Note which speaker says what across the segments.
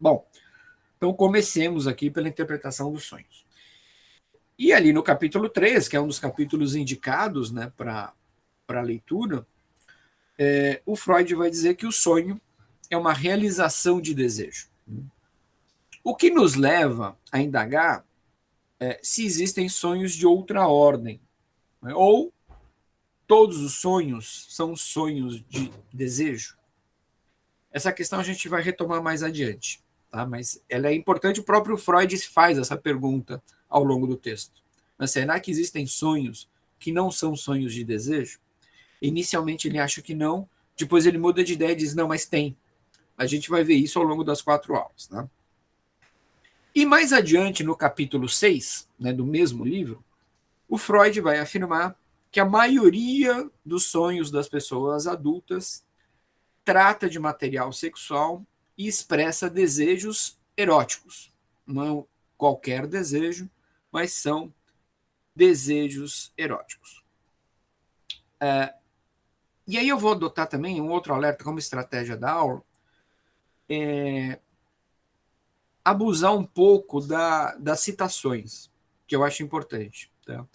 Speaker 1: Bom, então comecemos aqui pela interpretação dos sonhos. E ali no capítulo 3, que é um dos capítulos indicados, né, para a leitura, o Freud vai dizer que o sonho é uma realização de desejo. O que nos leva a indagar se existem sonhos de outra ordem, né, ou todos os sonhos são sonhos de desejo. Essa questão a gente vai retomar mais adiante, tá? Mas ela é importante, o próprio Freud faz essa pergunta ao longo do texto. Mas será que existem sonhos que não são sonhos de desejo? Inicialmente ele acha que não, depois ele muda de ideia e diz, não, mas tem. A gente vai ver isso ao longo das 4 aulas. Né? E mais adiante, no capítulo 6, né, do mesmo livro, o Freud vai afirmar que a maioria dos sonhos das pessoas adultas trata de material sexual e expressa desejos eróticos. Não qualquer desejo, mas são desejos eróticos. E aí eu vou adotar também um outro alerta como estratégia da aula, abusar um pouco das citações, que eu acho importante. Tá?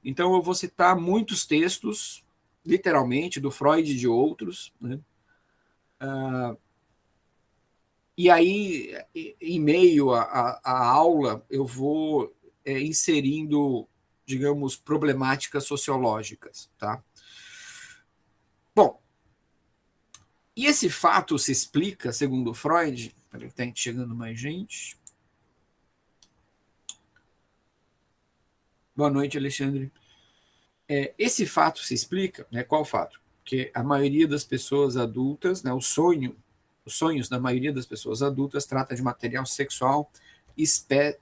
Speaker 1: Então eu vou citar muitos textos, literalmente, do Freud e de outros, né? E aí, em meio à aula, eu vou inserindo, digamos, problemáticas sociológicas. Tá? Bom, e esse fato se explica, segundo Freud. Peraí, está chegando mais gente. Boa noite, Alexandre. Esse fato se explica, né? Qual fato? Que a maioria das pessoas adultas, né, os sonhos da maioria das pessoas adultas trata de material sexual e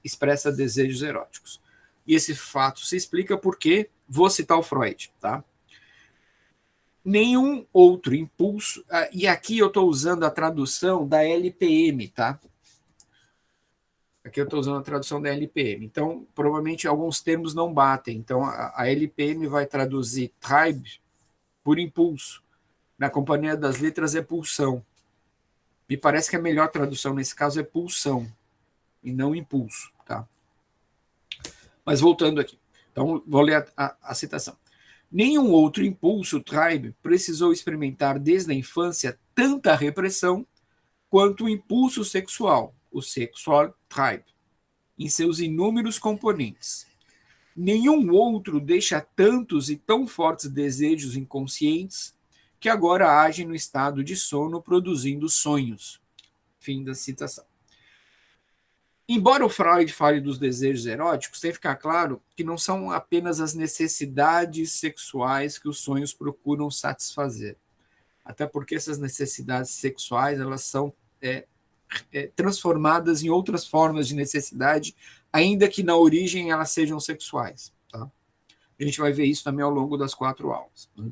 Speaker 1: expressa desejos eróticos. E esse fato se explica porque, vou citar o Freud, tá? Nenhum outro impulso, e aqui eu estou usando a tradução da LPM, tá? Aqui eu estou usando a tradução da LPM. Então, provavelmente alguns termos não batem. Então, a LPM vai traduzir tribe por impulso. Na Companhia das Letras é pulsão. Me parece que a melhor tradução nesse caso é pulsão e não impulso, tá? Mas voltando aqui. Então, vou ler a citação. Nenhum outro impulso, tribe, precisou experimentar desde a infância tanta repressão quanto o impulso sexual, o sexual tribe, em seus inúmeros componentes. Nenhum outro deixa tantos e tão fortes desejos inconscientes que agora agem no estado de sono produzindo sonhos. Fim da citação. Embora o Freud fale dos desejos eróticos, tem que ficar claro que não são apenas as necessidades sexuais que os sonhos procuram satisfazer. Até porque essas necessidades sexuais elas são transformadas em outras formas de necessidade, ainda que na origem elas sejam sexuais. Tá? A gente vai ver isso também ao longo das 4 aulas. Né?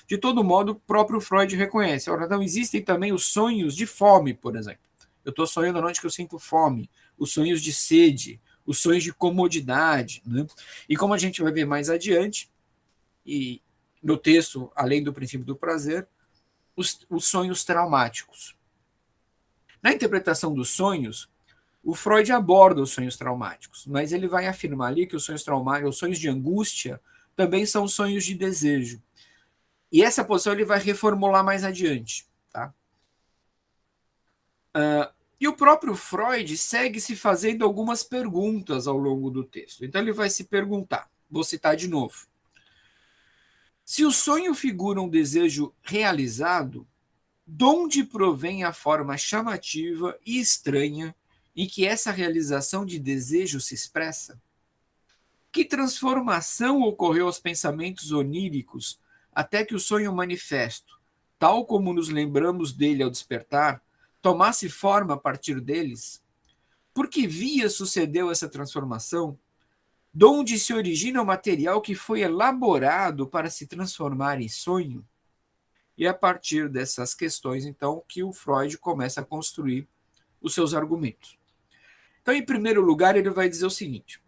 Speaker 1: De todo modo, o próprio Freud reconhece. Ora, não existem também os sonhos de fome, por exemplo. Eu estou sonhando à noite que eu sinto fome. Os sonhos de sede, os sonhos de comodidade. Né? E como a gente vai ver mais adiante, e no texto, além do princípio do prazer, os sonhos traumáticos. Na interpretação dos sonhos, o Freud aborda os sonhos traumáticos, mas ele vai afirmar ali que os sonhos traumáticos, os sonhos de angústia, também são sonhos de desejo. E essa posição ele vai reformular mais adiante. Tá? E o próprio Freud segue se fazendo algumas perguntas ao longo do texto. Então ele vai se perguntar, vou citar de novo. Se o sonho figura um desejo realizado, de onde provém a forma chamativa e estranha em que essa realização de desejo se expressa? Que transformação ocorreu aos pensamentos oníricos até que o sonho manifesto, tal como nos lembramos dele ao despertar, tomasse forma a partir deles? Por que via sucedeu essa transformação? De onde se origina o material que foi elaborado para se transformar em sonho? E a partir dessas questões, então, que o Freud começa a construir os seus argumentos. Então, em primeiro lugar, ele vai dizer o seguinte: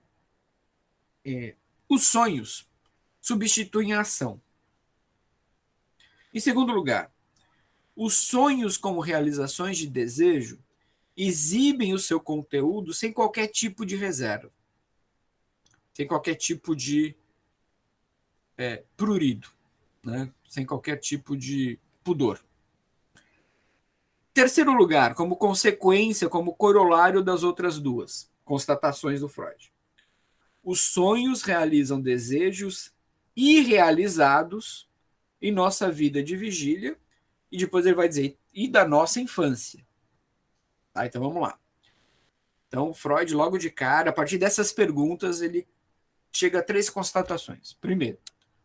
Speaker 1: os sonhos substituem a ação. Em segundo lugar, os sonhos como realizações de desejo exibem o seu conteúdo sem qualquer tipo de reserva, sem qualquer tipo de prurido, né? Sem qualquer tipo de pudor. Terceiro lugar, como consequência, como corolário das outras duas constatações do Freud. Os sonhos realizam desejos irrealizados em nossa vida de vigília, e depois ele vai dizer, e da nossa infância. Tá, então vamos lá. Então, Freud, logo de cara, a partir dessas perguntas, ele chega a 3 constatações. Primeiro,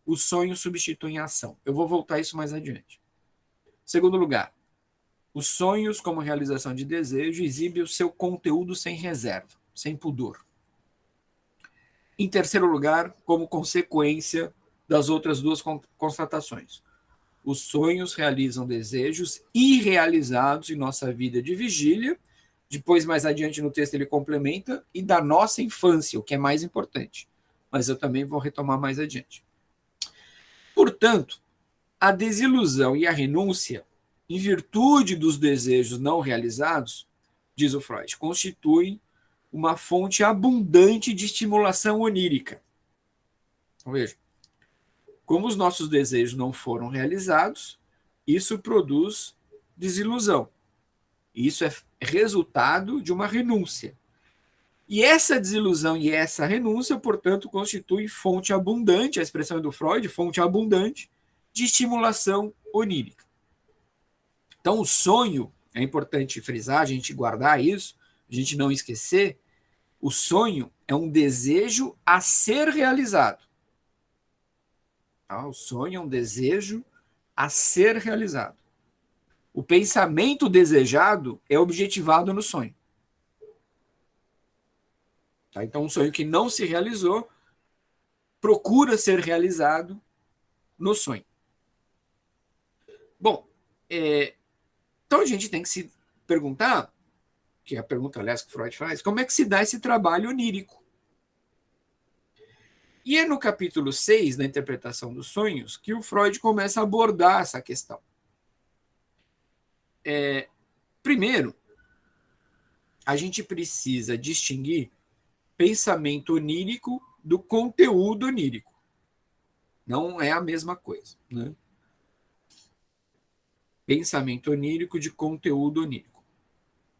Speaker 1: o sonho substitui a ação. Eu vou voltar a isso mais adiante. Segundo lugar, os sonhos, como realização de desejo, exibem o seu conteúdo sem reserva, sem pudor. Em terceiro lugar, como consequência das outras duas constatações, os sonhos realizam desejos irrealizados em nossa vida de vigília. Depois, mais adiante no texto, ele complementa, e da nossa infância, o que é mais importante. Mas eu também vou retomar mais adiante. Portanto, a desilusão e a renúncia, em virtude dos desejos não realizados, diz o Freud, constituem uma fonte abundante de estimulação onírica. Então, veja, como os nossos desejos não foram realizados, isso produz desilusão. Isso é resultado de uma renúncia. E essa desilusão e essa renúncia, portanto, constituem fonte abundante, a expressão é do Freud, fonte abundante de estimulação onírica. Então, o sonho, é importante frisar, a gente guardar isso, a gente não esquecer, o sonho é um desejo a ser realizado. Tá? O sonho é um desejo a ser realizado. O pensamento desejado é objetivado no sonho. Tá? Então, um sonho que não se realizou procura ser realizado no sonho. Bom, então a gente tem que se perguntar, que é a pergunta, aliás, que Freud faz, como é que se dá esse trabalho onírico? E é no capítulo 6 da interpretação dos sonhos que o Freud começa a abordar essa questão. Primeiro, a gente precisa distinguir pensamento onírico do conteúdo onírico. Não é a mesma coisa, né? Pensamento onírico de conteúdo onírico.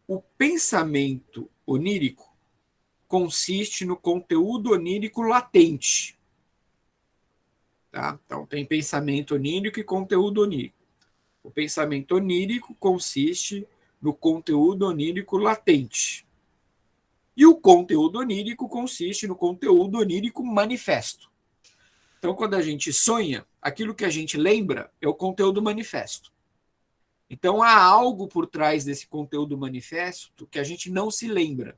Speaker 1: O pensamento onírico consiste no conteúdo onírico latente. Tá? Então, tem pensamento onírico e conteúdo onírico. O pensamento onírico consiste no conteúdo onírico latente. E o conteúdo onírico consiste no conteúdo onírico manifesto. Então, quando a gente sonha, aquilo que a gente lembra é o conteúdo manifesto. Então, há algo por trás desse conteúdo manifesto que a gente não se lembra.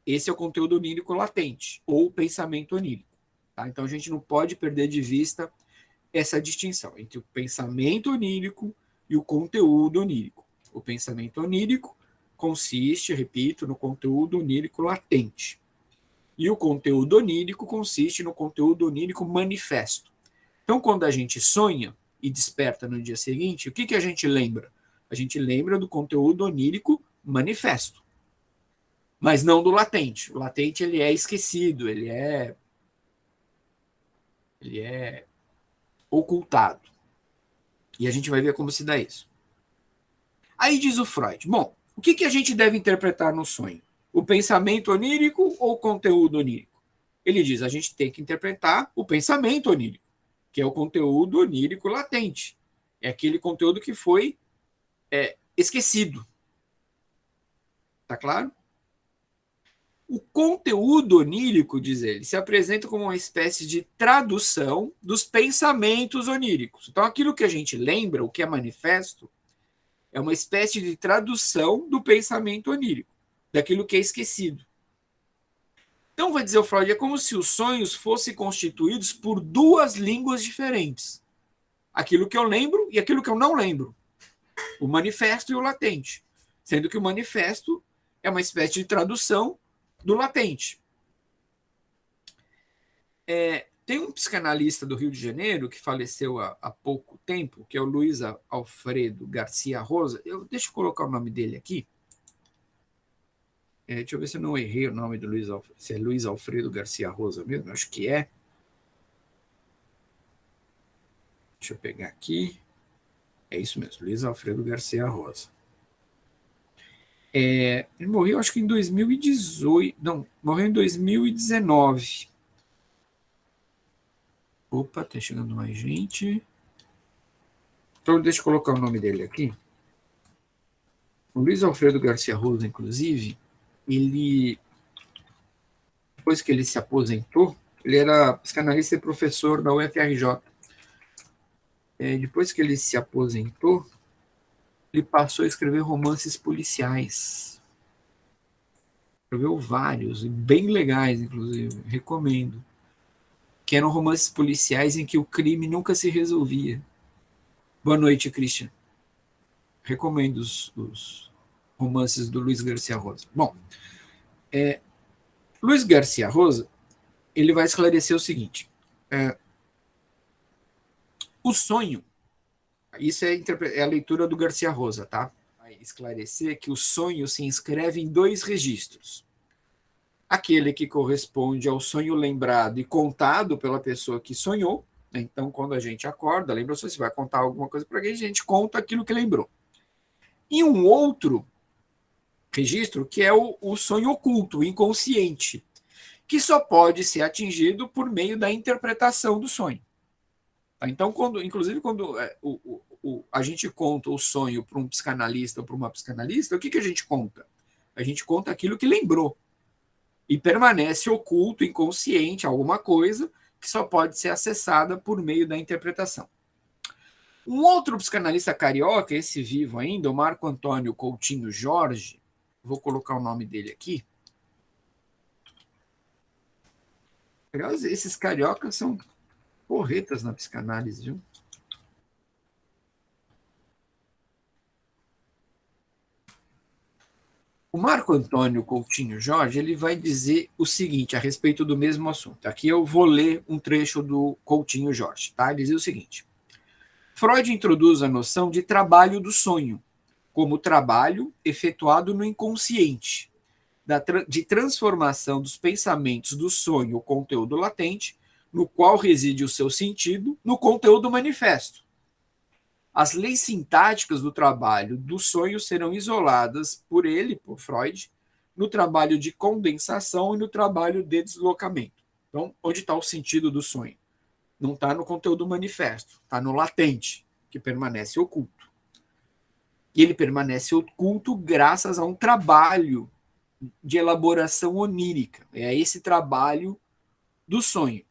Speaker 1: Esse é o conteúdo onírico latente, ou pensamento onírico. Tá? Então, a gente não pode perder de vista essa distinção entre o pensamento onírico e o conteúdo onírico. O pensamento onírico consiste, repito, no conteúdo onírico latente. E o conteúdo onírico consiste no conteúdo onírico manifesto. Então, quando a gente sonha e desperta no dia seguinte, o que a gente lembra? A gente lembra do conteúdo onírico manifesto, mas não do latente. O latente ele é esquecido, ele é ocultado. E a gente vai ver como se dá isso. Aí diz o Freud, bom, o que a gente deve interpretar no sonho? O pensamento onírico ou o conteúdo onírico? Ele diz, a gente tem que interpretar o pensamento onírico, que é o conteúdo onírico latente. É aquele conteúdo que foi esquecido. Tá claro? O conteúdo onírico, diz ele, se apresenta como uma espécie de tradução dos pensamentos oníricos. Então, aquilo que a gente lembra, o que é manifesto, é uma espécie de tradução do pensamento onírico, daquilo que é esquecido. Então, vai dizer o Freud, é como se os sonhos fossem constituídos por duas línguas diferentes. Aquilo que eu lembro e aquilo que eu não lembro. O manifesto e o latente. Sendo que o manifesto é uma espécie de tradução do latente. Tem um psicanalista do Rio de Janeiro que faleceu há pouco tempo, que é o Luiz Alfredo Garcia Rosa. Deixa eu colocar o nome dele aqui. Deixa eu ver se eu não errei o nome do Luiz Alfredo. Se é Luiz Alfredo Garcia Rosa mesmo, acho que é. Deixa eu pegar aqui. É isso mesmo, Luiz Alfredo Garcia Rosa. Ele morreu, acho que em 2018. Não, morreu em 2019. Opa, tá chegando mais gente. Então, deixa eu colocar o nome dele aqui. O Luiz Alfredo Garcia Rosa, inclusive, ele, depois que ele se aposentou, ele era psicanalista e professor da UFRJ. Depois que ele se aposentou, ele passou a escrever romances policiais. Escreveu vários, e bem legais, inclusive, recomendo. Que eram romances policiais em que o crime nunca se resolvia. Boa noite, Christian. Recomendo os romances do Luiz Garcia Rosa. Bom, Luiz Garcia Rosa, ele vai esclarecer o seguinte. O sonho, isso é a leitura do Garcia Rosa, tá? Vai esclarecer que o sonho se inscreve em dois registros. Aquele que corresponde ao sonho lembrado e contado pela pessoa que sonhou. Então, quando a gente acorda, lembra se você vai contar alguma coisa para alguém, a gente conta aquilo que lembrou. E um outro registro que é o sonho oculto, o inconsciente, que só pode ser atingido por meio da interpretação do sonho. Então, inclusive, quando a gente conta o sonho para um psicanalista ou para uma psicanalista, o que a gente conta? A gente conta aquilo que lembrou. E permanece oculto, inconsciente, alguma coisa que só pode ser acessada por meio da interpretação. Um outro psicanalista carioca, esse vivo ainda, o Marco Antônio Coutinho Jorge, vou colocar o nome dele aqui. Esses cariocas são porretas na psicanálise, viu? O Marco Antônio Coutinho Jorge, ele vai dizer o seguinte a respeito do mesmo assunto. Aqui eu vou ler um trecho do Coutinho Jorge, tá? Ele diz o seguinte: Freud introduz a noção de trabalho do sonho, como trabalho efetuado no inconsciente, de transformação dos pensamentos do sonho, o conteúdo latente, no qual reside o seu sentido, no conteúdo manifesto. As leis sintáticas do trabalho do sonho serão isoladas por ele, por Freud, no trabalho de condensação e no trabalho de deslocamento. Então, onde está o sentido do sonho? Não está no conteúdo manifesto, está no latente, que permanece oculto. E ele permanece oculto graças a um trabalho de elaboração onírica. É esse trabalho do sonho.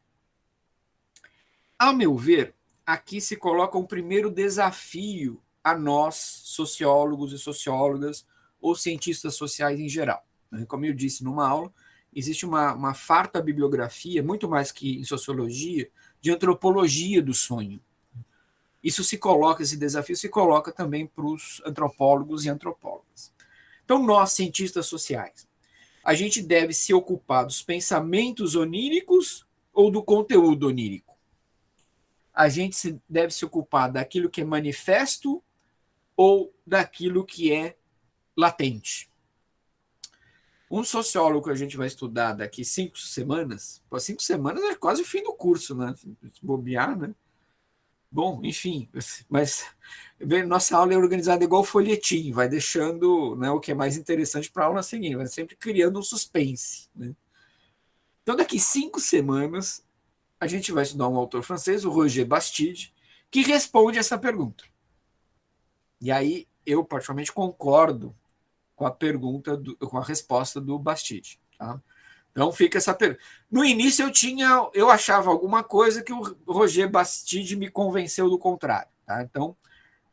Speaker 1: Ao meu ver, aqui se coloca um primeiro desafio a nós, sociólogos e sociólogas, ou cientistas sociais em geral. Como eu disse numa aula, existe uma farta bibliografia, muito mais que em sociologia, de antropologia do sonho. Esse desafio se coloca também para os antropólogos e antropólogas. Então, nós, cientistas sociais, a gente deve se ocupar dos pensamentos oníricos ou do conteúdo onírico? A gente deve se ocupar daquilo que é manifesto ou daquilo que é latente? Um sociólogo que a gente vai estudar daqui 5 semanas, 5 semanas é quase o fim do curso, né? Se bobear, né? Bom, enfim, mas nossa aula é organizada igual folhetim, vai deixando, né, o que é mais interessante para a aula seguinte, vai sempre criando um suspense. Né? Então, daqui 5 semanas, a gente vai estudar um autor francês, o Roger Bastide, que responde essa pergunta. E aí, eu particularmente concordo com a pergunta, com a resposta do Bastide. Tá? Então fica essa pergunta. No início eu achava alguma coisa que o Roger Bastide me convenceu do contrário. Tá? Então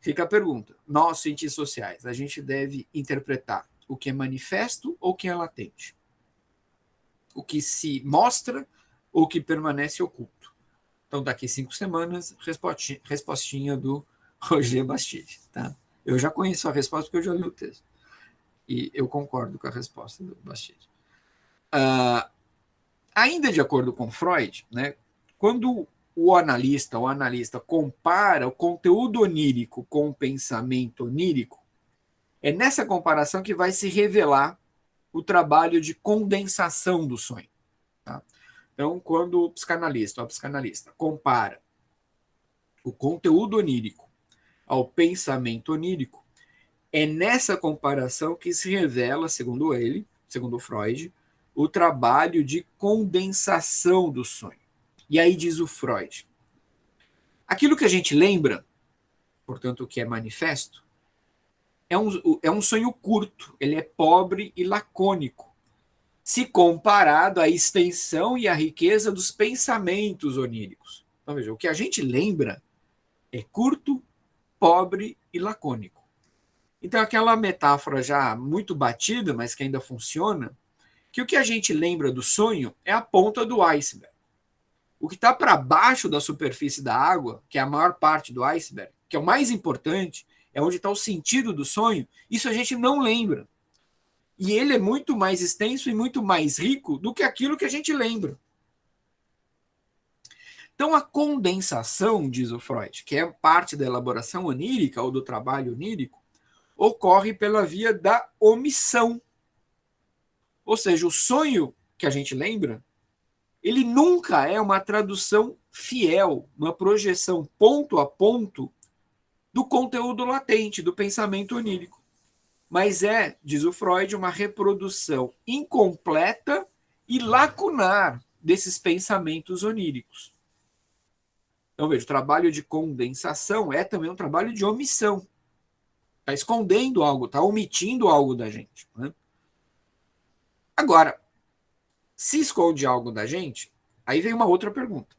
Speaker 1: fica a pergunta. Nós, cientistas sociais, a gente deve interpretar o que é manifesto ou o que é latente? O que se mostra ou o que permanece oculto? Então daqui 5 semanas, respostinha do Roger Bastide. Tá? Eu já conheço a resposta porque eu já li o texto. E eu concordo com a resposta do Bastide. Ainda de acordo com Freud, né, quando o analista compara o conteúdo onírico com o pensamento onírico, é nessa comparação que vai se revelar o trabalho de condensação do sonho. Tá? Então, quando o psicanalista ou a psicanalista compara o conteúdo onírico ao pensamento onírico, é nessa comparação que se revela, segundo ele, segundo Freud, o trabalho de condensação do sonho. E aí diz o Freud: aquilo que a gente lembra, portanto, o que é manifesto, é um sonho curto, ele é pobre e lacônico, se comparado à extensão e à riqueza dos pensamentos oníricos. Então, veja, o que a gente lembra é curto, pobre e lacônico. Então, aquela metáfora já muito batida, mas que ainda funciona, que o que a gente lembra do sonho é a ponta do iceberg. O que está para baixo da superfície da água, que é a maior parte do iceberg, que é o mais importante, é onde está o sentido do sonho, isso a gente não lembra. E ele é muito mais extenso e muito mais rico do que aquilo que a gente lembra. Então, a condensação, diz o Freud, que é parte da elaboração onírica ou do trabalho onírico, ocorre pela via da omissão. Ou seja, o sonho que a gente lembra, ele nunca é uma tradução fiel, uma projeção ponto a ponto do conteúdo latente, do pensamento onírico. Mas é, diz o Freud, uma reprodução incompleta e lacunar desses pensamentos oníricos. Então, veja, o trabalho de condensação é também um trabalho de omissão. Está escondendo algo, está omitindo algo da gente. Né? Agora, se esconde algo da gente, aí vem uma outra pergunta.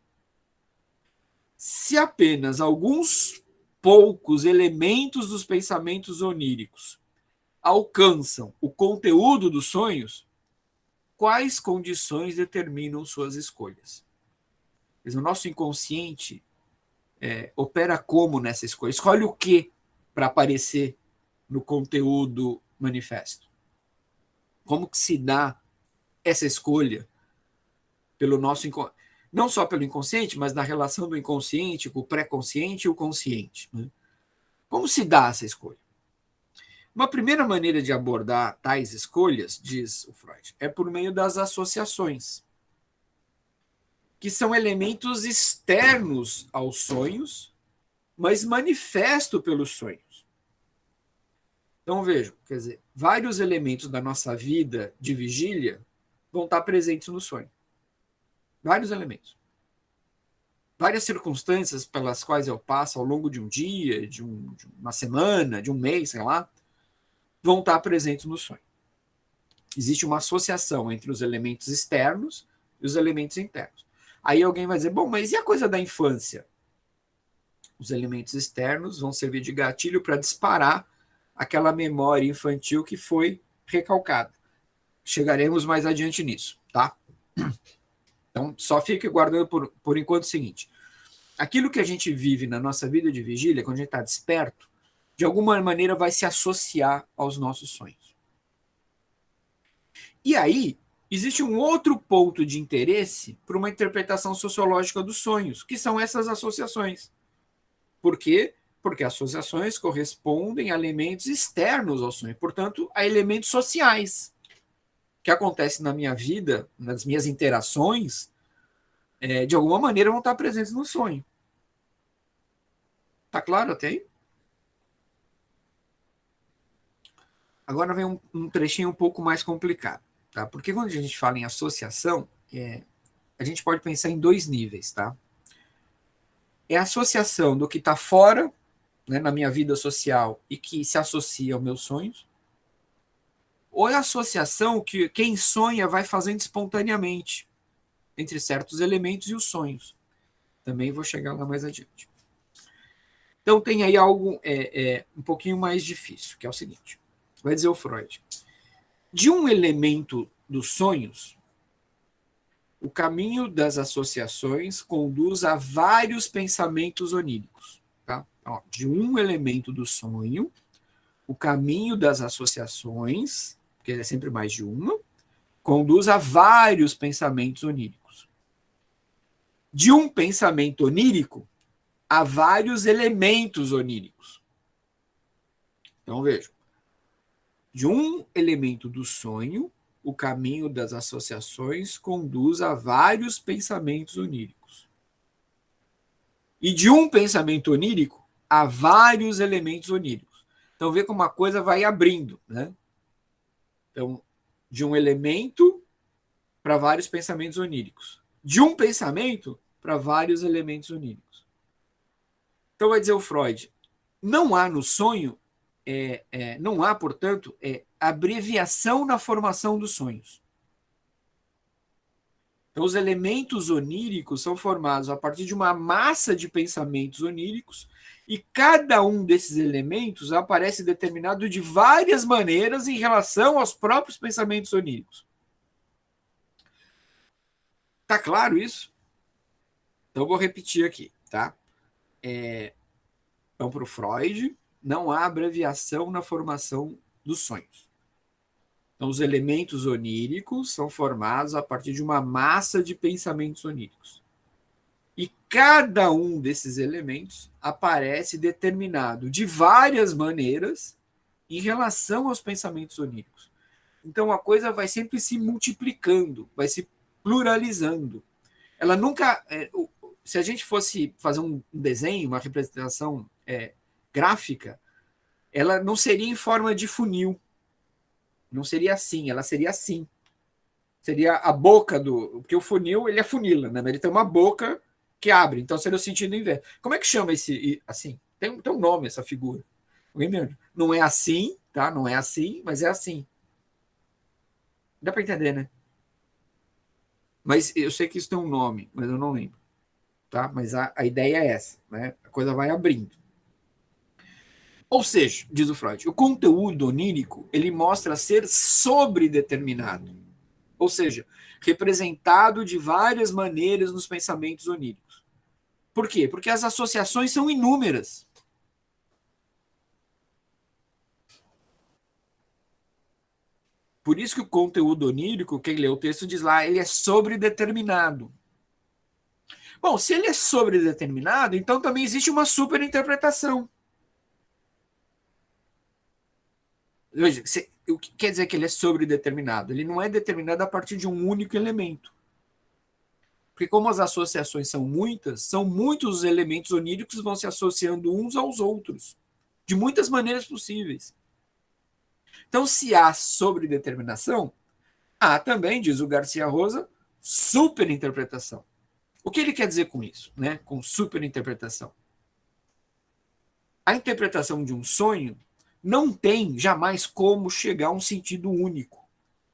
Speaker 1: Se apenas alguns poucos elementos dos pensamentos oníricos alcançam o conteúdo dos sonhos, quais condições determinam suas escolhas? Mas o nosso inconsciente opera como nessa escolha? Escolhe o que para aparecer no conteúdo manifesto? Como que se dá essa escolha pelo nosso não só pelo inconsciente, mas na relação do inconsciente com o pré-consciente e o consciente? Né? Como se dá essa escolha? Uma primeira maneira de abordar tais escolhas, diz o Freud, é por meio das associações, que são elementos externos aos sonhos, mas manifesto pelos sonhos. Então vejam, quer dizer, vários elementos da nossa vida de vigília vão estar presentes no sonho. Vários elementos. Várias circunstâncias pelas quais eu passo ao longo de um dia, de uma semana, de um mês, sei lá, vão estar presentes no sonho. Existe uma associação entre os elementos externos e os elementos internos. Aí alguém vai dizer, bom, mas e a coisa da infância? Os elementos externos vão servir de gatilho para disparar aquela memória infantil que foi recalcada. Chegaremos mais adiante nisso, tá? Então, só fique guardando por enquanto o seguinte. Aquilo que a gente vive na nossa vida de vigília, quando a gente está desperto, de alguma maneira vai se associar aos nossos sonhos. E aí, existe um outro ponto de interesse para uma interpretação sociológica dos sonhos, que são essas associações. Por quê? Porque associações correspondem a elementos externos ao sonho, portanto, a elementos sociais que acontecem na minha vida, nas minhas interações, de alguma maneira vão estar presentes no sonho. Tá claro até aí? Agora vem um trechinho um pouco mais complicado, tá? Porque quando a gente fala em associação, a gente pode pensar em dois níveis, tá? É a associação do que está fora, né, na minha vida social e que se associa aos meus sonhos, ou é a associação que quem sonha vai fazendo espontaneamente entre certos elementos e os sonhos. Também vou chegar lá mais adiante. Então tem aí algo um pouquinho mais difícil, que é o seguinte. Vai dizer o Freud. De um elemento dos sonhos, o caminho das associações conduz a vários pensamentos oníricos. Tá? Ó, de um elemento do sonho, o caminho das associações, porque é sempre mais de uma, conduz a vários pensamentos oníricos. De um pensamento onírico, a vários elementos oníricos. Então, vejam. De um elemento do sonho, o caminho das associações conduz a vários pensamentos oníricos. E de um pensamento onírico a vários elementos oníricos. Então, vê como a coisa vai abrindo, né? Então, de um elemento para vários pensamentos oníricos. De um pensamento para vários elementos oníricos. Então, vai dizer o Freud, não há no sonho, não há, portanto, abreviação na formação dos sonhos. Então, os elementos oníricos são formados a partir de uma massa de pensamentos oníricos e cada um desses elementos aparece determinado de várias maneiras em relação aos próprios pensamentos oníricos. Tá claro isso? Então, vou repetir aqui, tá? Então, para o Freud, não há abreviação na formação dos sonhos. Então, os elementos oníricos são formados a partir de uma massa de pensamentos oníricos. E cada um desses elementos aparece determinado de várias maneiras em relação aos pensamentos oníricos. Então, a coisa vai sempre se multiplicando, vai se pluralizando. Ela nunca... se a gente fosse fazer um desenho, uma representação gráfica, ela não seria em forma de funil. Não seria assim, ela seria assim. Seria a boca do... Porque o funil, ele afunila, né? Ele tem uma boca que abre, então seria o sentido inverso. Como é que chama esse assim? Tem um nome essa figura. Não é assim, tá? Não é assim, mas é assim. Dá para entender, né? Mas eu sei que isso tem um nome, mas eu não lembro. Tá? Mas a ideia é essa, né? A coisa vai abrindo. Ou seja, diz o Freud, o conteúdo onírico ele mostra ser sobredeterminado. Ou seja, representado de várias maneiras nos pensamentos oníricos. Por quê? Porque as associações são inúmeras. Por isso que o conteúdo onírico, quem lê o texto diz lá, ele é sobredeterminado. Bom, se ele é sobredeterminado, então também existe uma superinterpretação. Veja, o que quer dizer que ele é sobredeterminado? Ele não é determinado a partir de um único elemento. Porque como as associações são muitos os elementos oníricos que vão se associando uns aos outros, de muitas maneiras possíveis. Então, se há sobredeterminação, há também, diz o Garcia Rosa, superinterpretação. O que ele quer dizer com isso, né? Com superinterpretação? A interpretação de um sonho não tem jamais como chegar a um sentido único,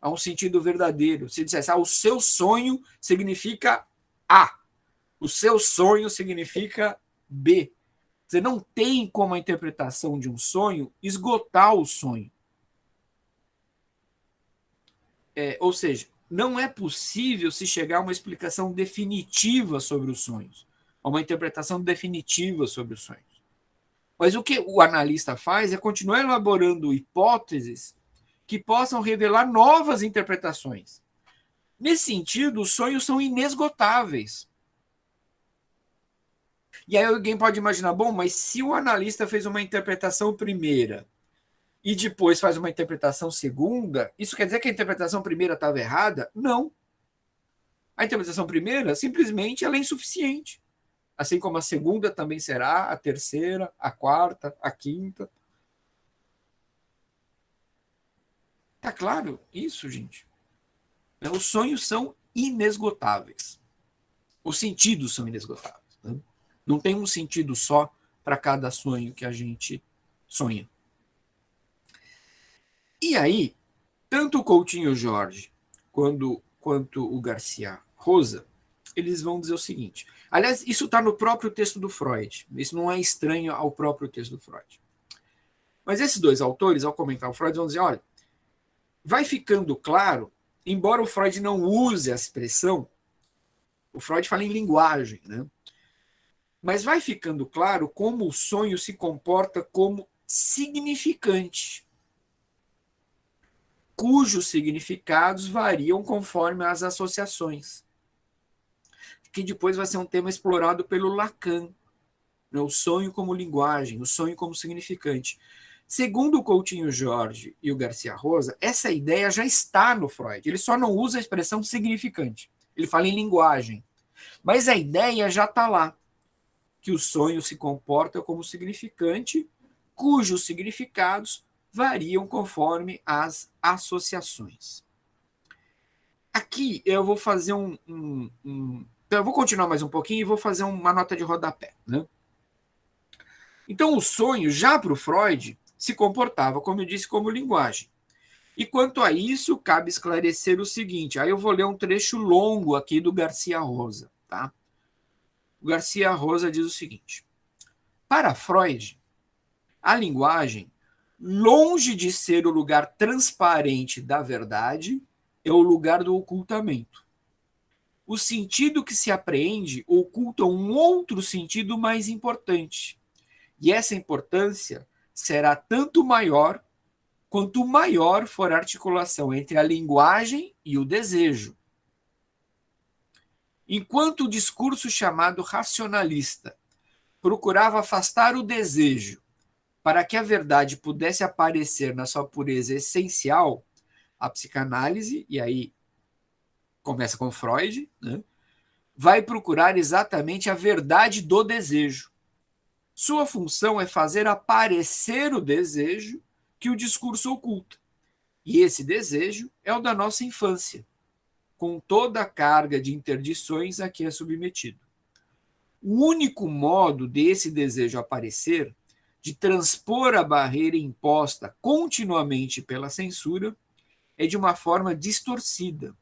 Speaker 1: a um sentido verdadeiro. Se dissesse, o seu sonho significa A, o seu sonho significa B. Você não tem como a interpretação de um sonho esgotar o sonho. Ou seja, não é possível se chegar a uma explicação definitiva sobre os sonhos, a uma interpretação definitiva sobre os sonhos. Mas o que o analista faz é continuar elaborando hipóteses que possam revelar novas interpretações. Nesse sentido, os sonhos são inesgotáveis. E aí alguém pode imaginar, bom, mas se o analista fez uma interpretação primeira e depois faz uma interpretação segunda, isso quer dizer que a interpretação primeira estava errada? Não. A interpretação primeira, simplesmente, ela é insuficiente. Assim como a segunda também será, a terceira, a quarta, a quinta. Tá claro isso, gente? Os sonhos são inesgotáveis. Os sentidos são inesgotáveis. Né? Não tem um sentido só para cada sonho que a gente sonha. E aí, tanto o Coutinho Jorge quanto o Garcia Rosa, eles vão dizer o seguinte. Aliás, isso está no próprio texto do Freud. Isso não é estranho ao próprio texto do Freud. Mas esses dois autores, ao comentar o Freud, vão dizer, olha, vai ficando claro, embora o Freud não use a expressão, o Freud fala em linguagem, né? Mas vai ficando claro como o sonho se comporta como significante, cujos significados variam conforme as associações. Que depois vai ser um tema explorado pelo Lacan, né? O sonho como linguagem, o sonho como significante. Segundo o Coutinho Jorge e o Garcia Rosa, essa ideia já está no Freud. Ele só não usa a expressão significante. Ele fala em linguagem. Mas a ideia já está lá, que o sonho se comporta como significante, cujos significados variam conforme as associações. Aqui eu vou fazer eu vou continuar mais um pouquinho e vou fazer uma nota de rodapé. Né? Então, o sonho, já para o Freud, se comportava, como eu disse, como linguagem. E quanto a isso, cabe esclarecer o seguinte. Aí eu vou ler um trecho longo aqui do Garcia Rosa. Tá? O Garcia Rosa diz o seguinte. Para Freud, a linguagem, longe de ser o lugar transparente da verdade, é o lugar do ocultamento. O sentido que se apreende oculta um outro sentido mais importante. E essa importância será tanto maior quanto maior for a articulação entre a linguagem e o desejo. Enquanto o discurso chamado racionalista procurava afastar o desejo para que a verdade pudesse aparecer na sua pureza essencial, a psicanálise, e aí começa com Freud, né, vai procurar exatamente a verdade do desejo. Sua função é fazer aparecer o desejo que o discurso oculta. E esse desejo é o da nossa infância, com toda a carga de interdições a que é submetido. O único modo desse desejo aparecer, de transpor a barreira imposta continuamente pela censura, é de uma forma distorcida,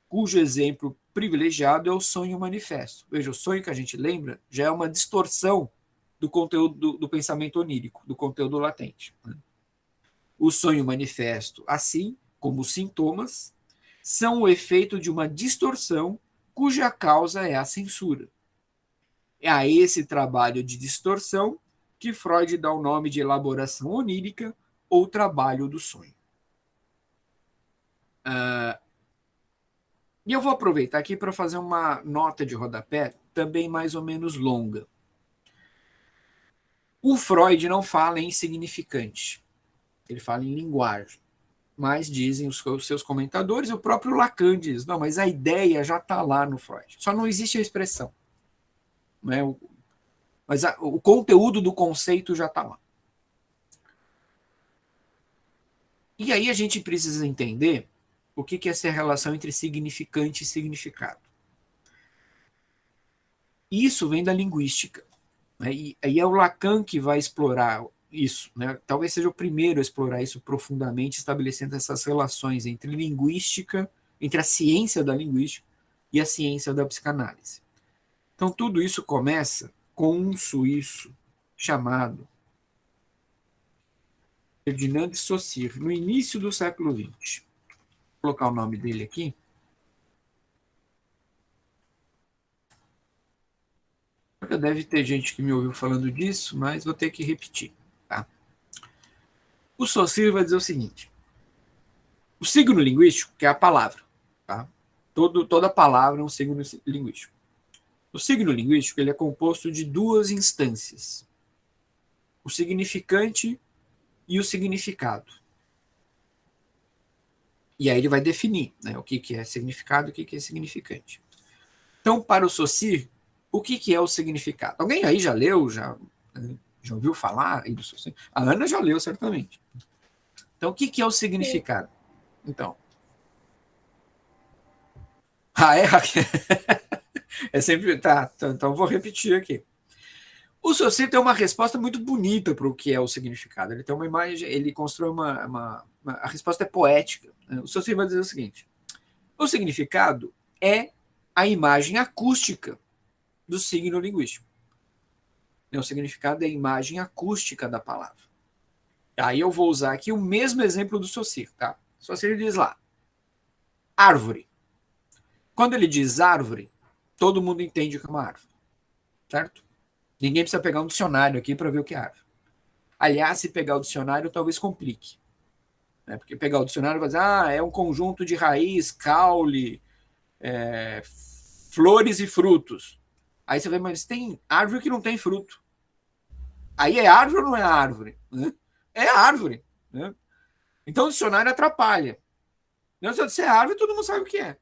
Speaker 1: cujo exemplo privilegiado é o sonho manifesto. Veja, o sonho que a gente lembra já é uma distorção do conteúdo do pensamento onírico, do conteúdo latente. O sonho manifesto, assim como os sintomas, são o efeito de uma distorção cuja causa é a censura. É a esse trabalho de distorção que Freud dá o nome de elaboração onírica ou trabalho do sonho. E eu vou aproveitar aqui para fazer uma nota de rodapé, também mais ou menos longa. O Freud não fala em significante, ele fala em linguagem. Mas dizem os seus comentadores, o próprio Lacan diz, não, mas a ideia já está lá no Freud, só não existe a expressão. Não é? Mas o conteúdo do conceito já está lá. E aí a gente precisa entender o que é essa relação entre significante e significado. Isso vem da linguística. Né? E é o Lacan que vai explorar isso. Né? Talvez seja o primeiro a explorar isso profundamente, estabelecendo essas relações entre linguística, entre a ciência da linguística e a ciência da psicanálise. Então, tudo isso começa com um suíço chamado Ferdinand de Saussure, no início do século XX. Vou colocar o nome dele aqui. Deve ter gente que me ouviu falando disso, mas vou ter que repetir. Tá? O Saussure vai dizer o seguinte: o signo linguístico, que é a palavra, tá? Toda palavra é um signo linguístico. O signo linguístico ele é composto de duas instâncias: o significante e o significado. E aí ele vai definir, né, o que é significado e o que é significante. Então, para o Saussure, o que é o significado? Alguém aí já leu, já ouviu falar aí do Saussure? A Ana já leu, certamente. Então, o que é o significado? Então. É, Raquel? É sempre. Tá, então vou repetir aqui. O Saussure tem uma resposta muito bonita para o que é o significado. Ele tem uma imagem, ele constrói a resposta é poética. O Saussure vai dizer o seguinte: o significado é a imagem acústica do signo linguístico. O significado é a imagem acústica da palavra. Aí eu vou usar aqui o mesmo exemplo do Saussure, tá? O Saussure diz lá, árvore. Quando ele diz árvore, todo mundo entende que é uma árvore, certo? Ninguém precisa pegar um dicionário aqui para ver o que é árvore. Aliás, se pegar o dicionário, talvez complique. Né? Porque pegar o dicionário vai dizer, é um conjunto de raiz, caule, flores e frutos. Aí você vê, mas tem árvore que não tem fruto. Aí é árvore ou não é árvore? Né? é árvore. Né? Então o dicionário atrapalha. Não, se eu disser árvore, todo mundo sabe o que é.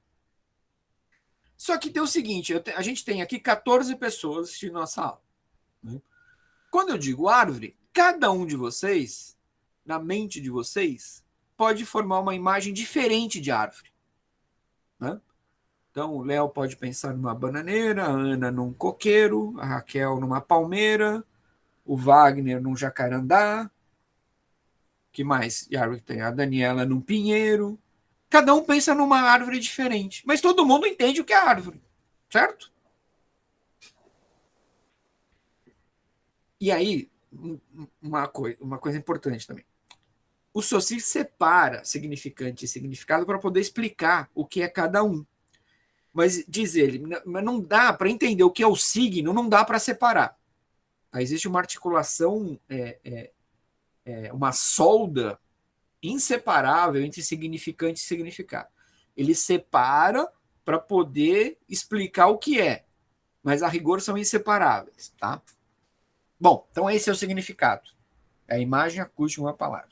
Speaker 1: Só que tem o seguinte, a gente tem aqui 14 pessoas assistindo nossa aula. Né? Quando eu digo árvore, cada um de vocês, na mente de vocês, pode formar uma imagem diferente de árvore. Né? Então, o Léo pode pensar numa bananeira, a Ana num coqueiro, a Raquel numa palmeira, o Wagner num jacarandá, que mais de árvore tem? A Daniela num pinheiro. Cada um pensa numa árvore diferente, mas todo mundo entende o que é árvore, certo? E aí, uma coisa importante também. O Saussure separa significante e significado para poder explicar o que é cada um. Mas, diz ele, mas não dá para entender o que é o signo, não dá para separar. Existe uma articulação, uma solda inseparável entre significante e significado. Ele separa para poder explicar o que é, mas a rigor são inseparáveis, tá? Bom, então esse é o significado. É a imagem acústica de uma palavra.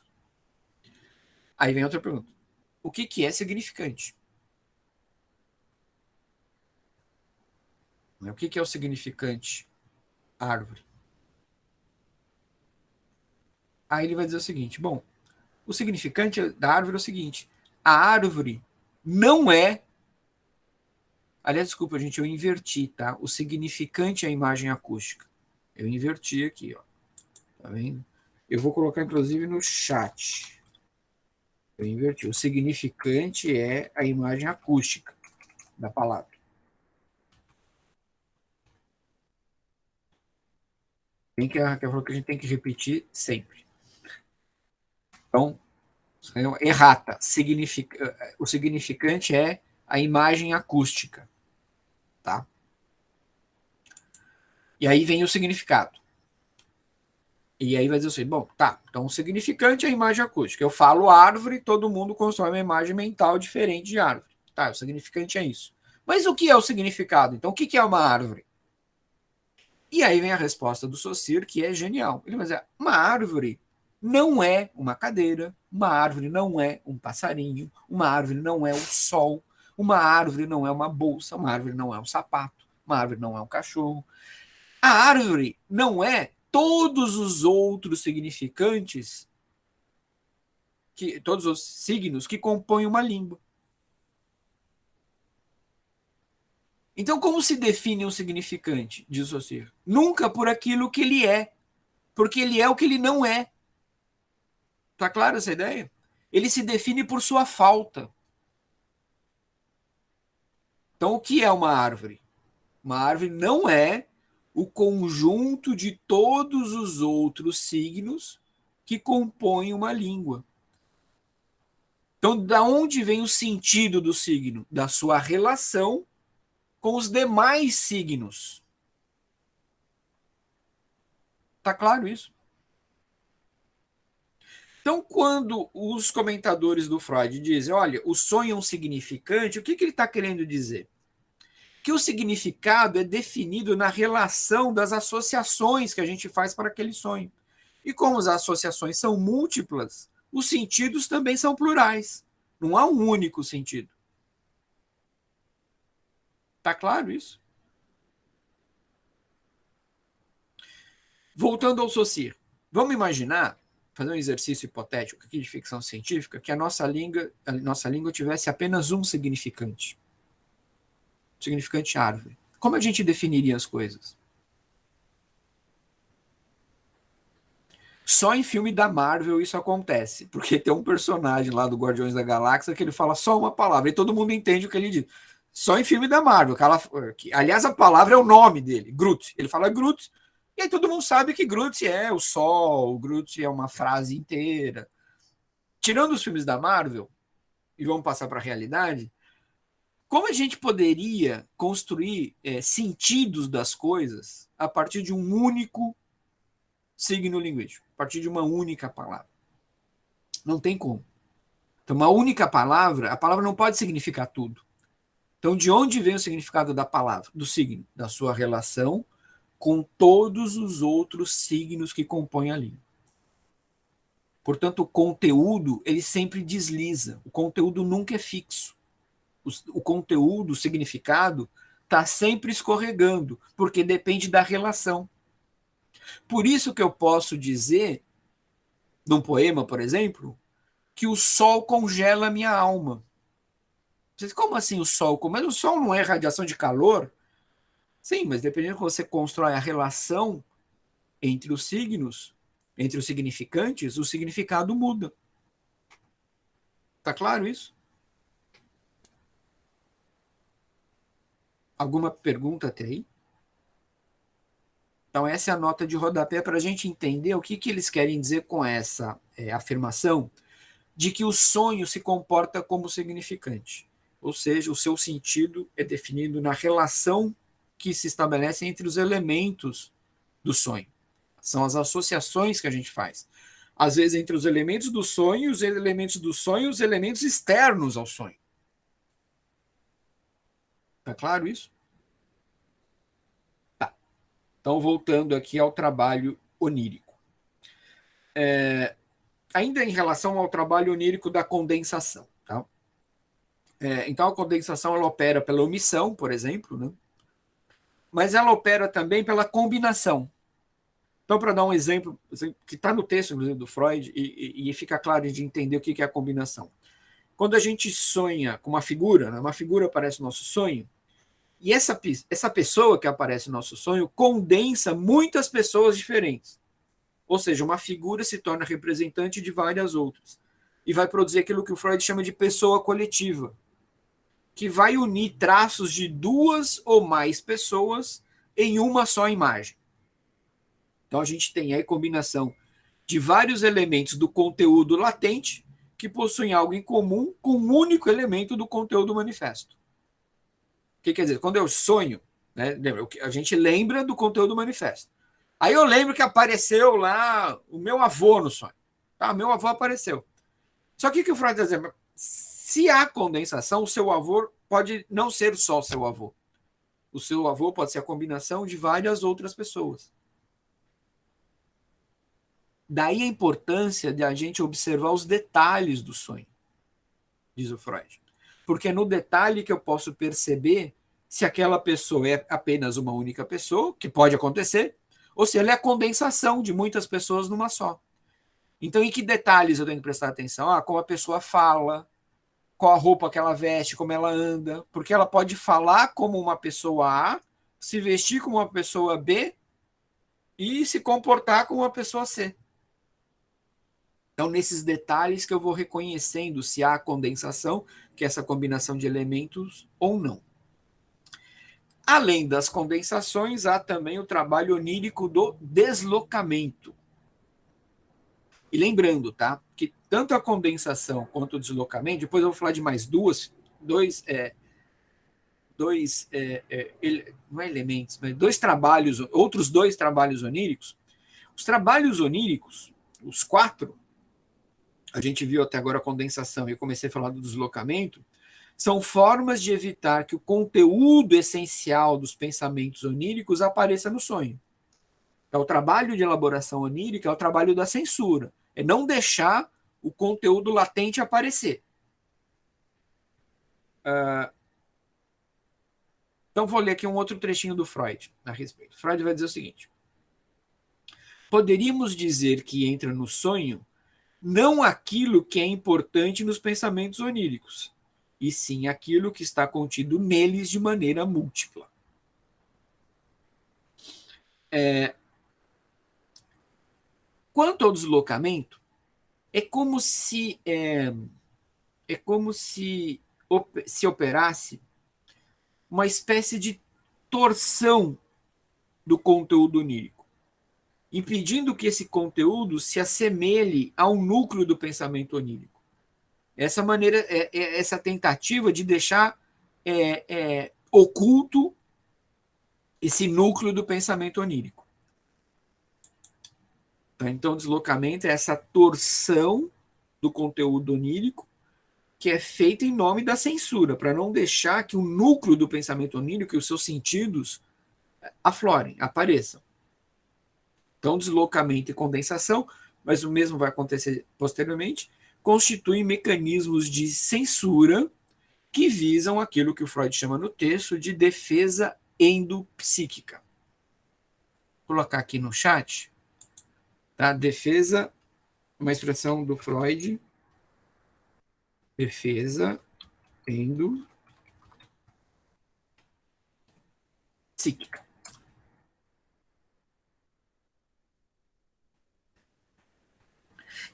Speaker 1: Aí vem outra pergunta. O que é significante? O que é o significante árvore? Aí ele vai dizer o seguinte, bom, o significante da árvore é o seguinte, a árvore não é, aliás, desculpa, gente, eu inverti, tá? O significante é a imagem acústica. Eu inverti aqui, ó. Tá vendo? Eu vou colocar, inclusive, no chat. Eu inverti. O significante é a imagem acústica da palavra. Tem que, a Raquel falou que a gente tem que repetir sempre. Então, errata. O significante é a imagem acústica. Tá? E aí vem o significado. E aí vai dizer assim, bom, tá, então o significante é a imagem acústica. Eu falo árvore, todo mundo constrói uma imagem mental diferente de árvore. Tá, o significante é isso. Mas o que é o significado? Então, o que é uma árvore? E aí vem a resposta do Saussure, que é genial. Ele vai dizer, uma árvore não é uma cadeira, uma árvore não é um passarinho, uma árvore não é o sol, uma árvore não é uma bolsa, uma árvore não é um sapato, uma árvore não é um cachorro. A árvore não é todos os outros significantes, todos os signos que compõem uma língua. Então, como se define um significante, diz Saussure? Nunca por aquilo que ele é, porque ele é o que ele não é. Tá clara essa ideia? Ele se define por sua falta. Então, o que é uma árvore? Uma árvore não é o conjunto de todos os outros signos que compõem uma língua. Então, da onde vem o sentido do signo? Da sua relação com os demais signos. Tá claro isso? Então, quando os comentadores do Freud dizem, olha, o sonho é um significante, o que ele está querendo dizer? Que o significado é definido na relação das associações que a gente faz para aquele sonho. E como as associações são múltiplas, os sentidos também são plurais. Não há um único sentido. Tá claro isso? Voltando ao Saussure, vamos imaginar, fazer um exercício hipotético aqui de ficção científica, que a nossa língua tivesse apenas um significante. Significante árvore. Como a gente definiria as coisas? Só em filme da Marvel isso acontece, porque tem um personagem lá do Guardiões da Galáxia que ele fala só uma palavra e todo mundo entende o que ele diz. Só em filme da Marvel. Aliás, a palavra é o nome dele, Groot. Ele fala Groot, e aí todo mundo sabe que Groot é o sol, Groot é uma frase inteira. Tirando os filmes da Marvel, e vamos passar para a realidade, como a gente poderia construir sentidos das coisas a partir de um único signo linguístico, a partir de uma única palavra? Não tem como. Então, uma única palavra, a palavra não pode significar tudo. Então, de onde vem o significado da palavra, do signo? Da sua relação com todos os outros signos que compõem a língua. Portanto, o conteúdo, ele sempre desliza. O conteúdo nunca é fixo. O conteúdo, o significado, está sempre escorregando, porque depende da relação. Por isso que eu posso dizer, num poema, por exemplo, que o sol congela a minha alma. Vocês, como assim o sol? Mas o sol não é radiação de calor? Sim, mas dependendo de como você constrói a relação entre os signos, entre os significantes, o significado muda. Tá claro isso? Alguma pergunta até aí? Então, essa é a nota de rodapé para a gente entender o que eles querem dizer com essa afirmação de que o sonho se comporta como significante. Ou seja, o seu sentido é definido na relação que se estabelece entre os elementos do sonho. São as associações que a gente faz. Às vezes, entre os elementos do sonho, os elementos do sonho, os elementos externos ao sonho. Tá claro isso? Tá. Então, voltando aqui ao trabalho onírico. Ainda em relação ao trabalho onírico da condensação. Tá? Então, a condensação ela opera pela omissão, por exemplo, né? Mas ela opera também pela combinação. Então, para dar um exemplo, que está no texto, inclusive, do Freud, e fica claro de entender o que é a combinação. Quando a gente sonha com uma figura, né, uma figura aparece no nosso sonho, e essa pessoa que aparece no nosso sonho condensa muitas pessoas diferentes. Ou seja, uma figura se torna representante de várias outras. E vai produzir aquilo que o Freud chama de pessoa coletiva, que vai unir traços de duas ou mais pessoas em uma só imagem. Então a gente tem aí combinação de vários elementos do conteúdo latente que possuem algo em comum com um único elemento do conteúdo manifesto. O que quer dizer? Quando eu sonho, né, a gente lembra do conteúdo manifesto. Aí eu lembro que apareceu lá o meu avô no sonho. Tá? Meu avô apareceu. Só que o que o Freud está dizendo? Se há condensação, o seu avô pode não ser só seu avô. O seu avô pode ser a combinação de várias outras pessoas. Daí a importância de a gente observar os detalhes do sonho, diz o Freud. Porque é no detalhe que eu posso perceber se aquela pessoa é apenas uma única pessoa, que pode acontecer, ou se ela é a condensação de muitas pessoas numa só. Então, em que detalhes eu tenho que prestar atenção? Como a pessoa fala, qual a roupa que ela veste, como ela anda, porque ela pode falar como uma pessoa A, se vestir como uma pessoa B e se comportar como uma pessoa C. Então, nesses detalhes que eu vou reconhecendo se há condensação, que é essa combinação de elementos ou não. Além das condensações, há também o trabalho onírico do deslocamento. E lembrando, tá, que tanto a condensação quanto o deslocamento, depois eu vou falar de mais não é elementos, mas outros dois trabalhos oníricos. Os trabalhos oníricos, os 4, a gente viu até agora a condensação e eu comecei a falar do deslocamento, são formas de evitar que o conteúdo essencial dos pensamentos oníricos apareça no sonho. Então, o trabalho de elaboração onírica é o trabalho da censura, é não deixar o conteúdo latente aparecer. Então, vou ler aqui um outro trechinho do Freud a respeito. Freud vai dizer o seguinte: poderíamos dizer que entra no sonho não aquilo que é importante nos pensamentos oníricos, e sim aquilo que está contido neles de maneira múltipla. Quanto ao deslocamento, é como se se operasse uma espécie de torção do conteúdo onírico, impedindo que esse conteúdo se assemelhe ao núcleo do pensamento onírico. Essa tentativa de deixar oculto esse núcleo do pensamento onírico. Então, o deslocamento é essa torção do conteúdo onírico que é feita em nome da censura, para não deixar que o núcleo do pensamento onírico e os seus sentidos aflorem, apareçam. Então, deslocamento e condensação mas o mesmo vai acontecer posteriormente, constituem mecanismos de censura que visam aquilo que o Freud chama no texto de defesa endopsíquica. Vou colocar aqui no chat, tá? Defesa, uma expressão do Freud, defesa endopsíquica.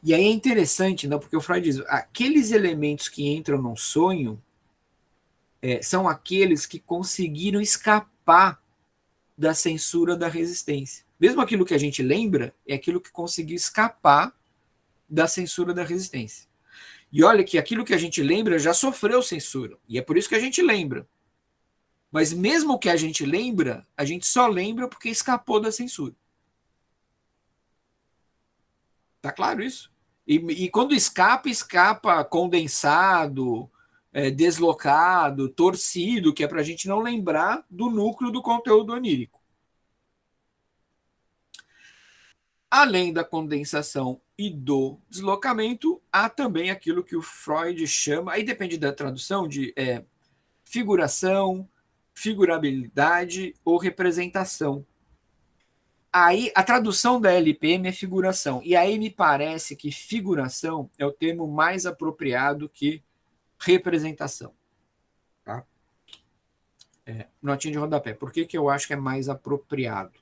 Speaker 1: E aí é interessante, não? Porque o Freud diz, aqueles elementos que entram no sonho são aqueles que conseguiram escapar da censura da resistência. Mesmo aquilo que a gente lembra é aquilo que conseguiu escapar da censura da resistência. E olha que aquilo que a gente lembra já sofreu censura, e é por isso que a gente lembra. Mas mesmo que a gente lembra, a gente só lembra porque escapou da censura. Tá claro isso? E quando escapa, escapa condensado, deslocado, torcido, que é para a gente não lembrar do núcleo do conteúdo onírico. Além da condensação e do deslocamento, há também aquilo que o Freud chama, aí depende da tradução, de figuração, figurabilidade ou representação. Aí a tradução da LPM é figuração, e aí me parece que figuração é o termo mais apropriado que representação. Tá? Notinha de rodapé. Por que eu acho que é mais apropriado?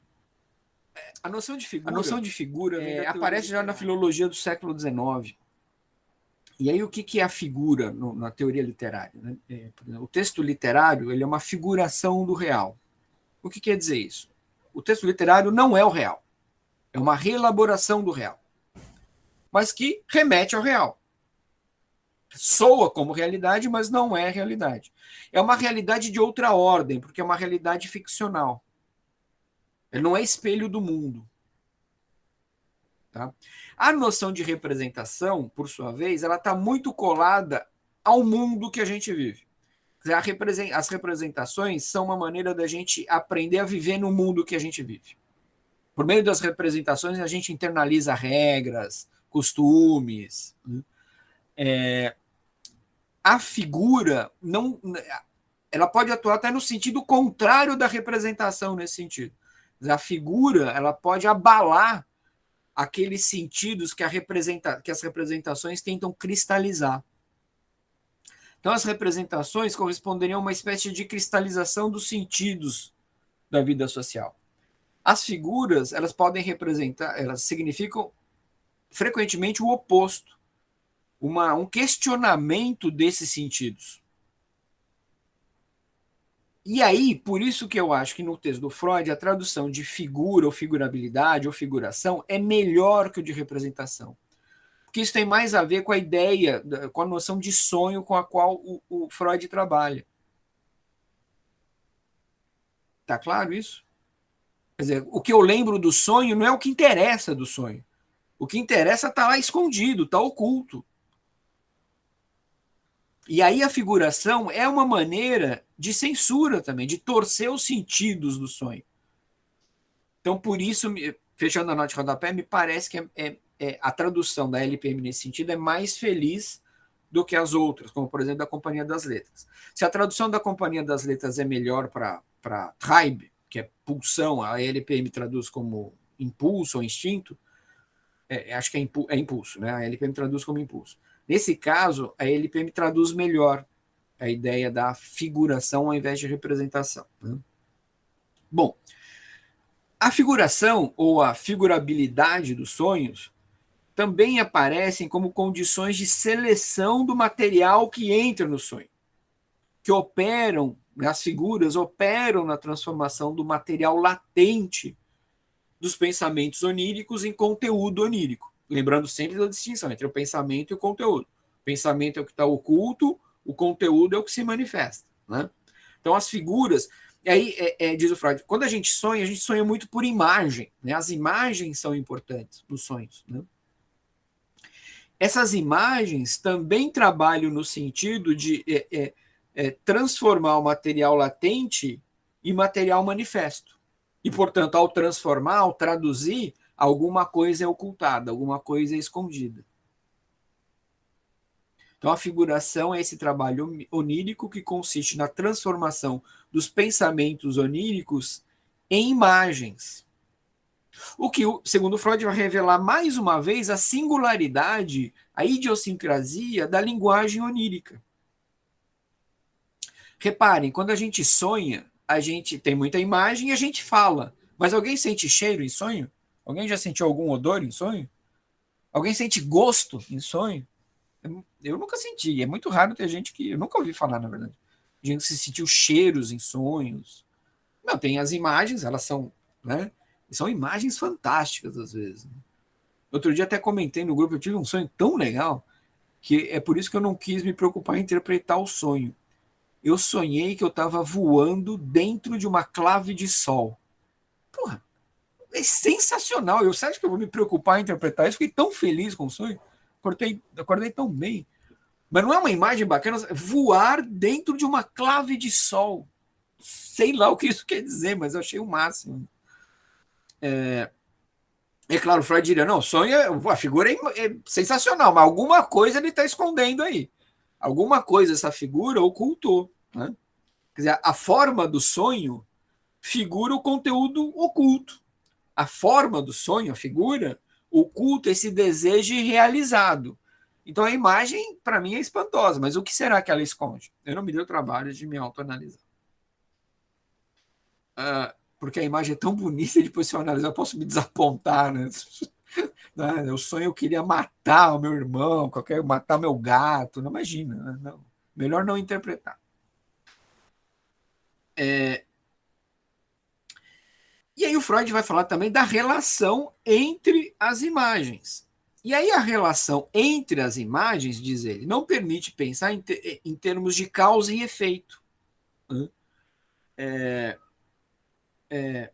Speaker 1: A noção de figura aparece já na filologia do século XIX. E aí o que é a figura na teoria literária? Né? O texto literário ele é uma figuração do real. O que quer dizer isso? O texto literário não é o real. É uma reelaboração do real. Mas que remete ao real. Soa como realidade, mas não é realidade. É uma realidade de outra ordem, porque é uma realidade ficcional. Ele não é espelho do mundo. Tá? A noção de representação, por sua vez, ela está muito colada ao mundo que a gente vive. As representações são uma maneira da gente aprender a viver no mundo que a gente vive. Por meio das representações, a gente internaliza regras, costumes. A figura não, ela pode atuar até no sentido contrário da representação nesse sentido. A figura ela pode abalar aqueles sentidos que as representações tentam cristalizar. Então, as representações corresponderiam a uma espécie de cristalização dos sentidos da vida social. As figuras, elas podem representar, elas significam frequentemente o oposto, um questionamento desses sentidos. E aí, por isso que eu acho que no texto do Freud, a tradução de figura ou figurabilidade ou figuração é melhor que o de representação. Porque isso tem mais a ver com a ideia, com a noção de sonho com a qual o Freud trabalha. Tá claro isso? Quer dizer, o que eu lembro do sonho não é o que interessa do sonho. O que interessa está lá escondido, está oculto. E aí a figuração é uma maneira de censura também, de torcer os sentidos do sonho. Então, por isso, fechando a nota de rodapé, me parece que a tradução da LPM nesse sentido é mais feliz do que as outras, como, por exemplo, da Companhia das Letras. Se a tradução da Companhia das Letras é melhor para Tribe, que é pulsão, a LPM traduz como impulso ou instinto, acho que é impulso, né? A LPM traduz como impulso. Nesse caso, a LPM traduz melhor a ideia da figuração ao invés de representação. Né? Bom, a figuração ou a figurabilidade dos sonhos também aparecem como condições de seleção do material que entra no sonho, que operam, as figuras operam na transformação do material latente dos pensamentos oníricos em conteúdo onírico. Lembrando sempre da distinção entre o pensamento e o conteúdo. O pensamento é o que está oculto, o conteúdo é o que se manifesta. Né? Então, as figuras. E aí, diz o Freud, quando a gente sonha muito por imagem. Né? As imagens são importantes nos sonhos. Né? Essas imagens também trabalham no sentido de transformar o material latente em material manifesto. E, portanto, ao transformar, ao traduzir, alguma coisa é ocultada, alguma coisa é escondida. Então, a figuração é esse trabalho onírico que consiste na transformação dos pensamentos oníricos em imagens. O que, segundo Freud, vai revelar mais uma vez a singularidade, a idiosincrasia da linguagem onírica. Reparem, quando a gente sonha, a gente tem muita imagem e a gente fala. Mas alguém sente cheiro em sonho? Alguém já sentiu algum odor em sonho? Alguém sente gosto em sonho? Eu nunca senti. É muito raro ter gente que. Eu nunca ouvi falar, na verdade. Gente que se sentiu cheiros em sonhos. Não, tem as imagens, elas são. Né? São imagens fantásticas, às vezes. Outro dia até comentei no grupo, eu tive um sonho tão legal que é por isso que eu não quis me preocupar em interpretar o sonho. Eu sonhei que eu estava voando dentro de uma clave de sol. Porra, é sensacional. Eu acho que eu vou me preocupar em interpretar isso. Fiquei tão feliz com o sonho. Acordei tão bem. Mas não é uma imagem bacana? Voar dentro de uma clave de sol. Sei lá o que isso quer dizer, mas eu achei o máximo. É claro, o Freud diria, não, sonho, a figura é sensacional, mas alguma coisa ele está escondendo aí. Alguma coisa essa figura ocultou. Né? Quer dizer, a forma do sonho figura o conteúdo oculto. A forma do sonho, a figura, oculta esse desejo irrealizado. Então a imagem, para mim, é espantosa, mas o que será que ela esconde? Eu não me dei o trabalho de me autoanalisar. Porque a imagem é tão bonita, e depois se eu analisar, eu posso me desapontar, né? Eu sonho, eu queria matar o meu irmão, matar meu gato, não imagina, né? Não. Melhor não interpretar. E aí o Freud vai falar também da relação entre as imagens. E aí a relação entre as imagens, diz ele, não permite pensar em termos de causa e efeito. É, é,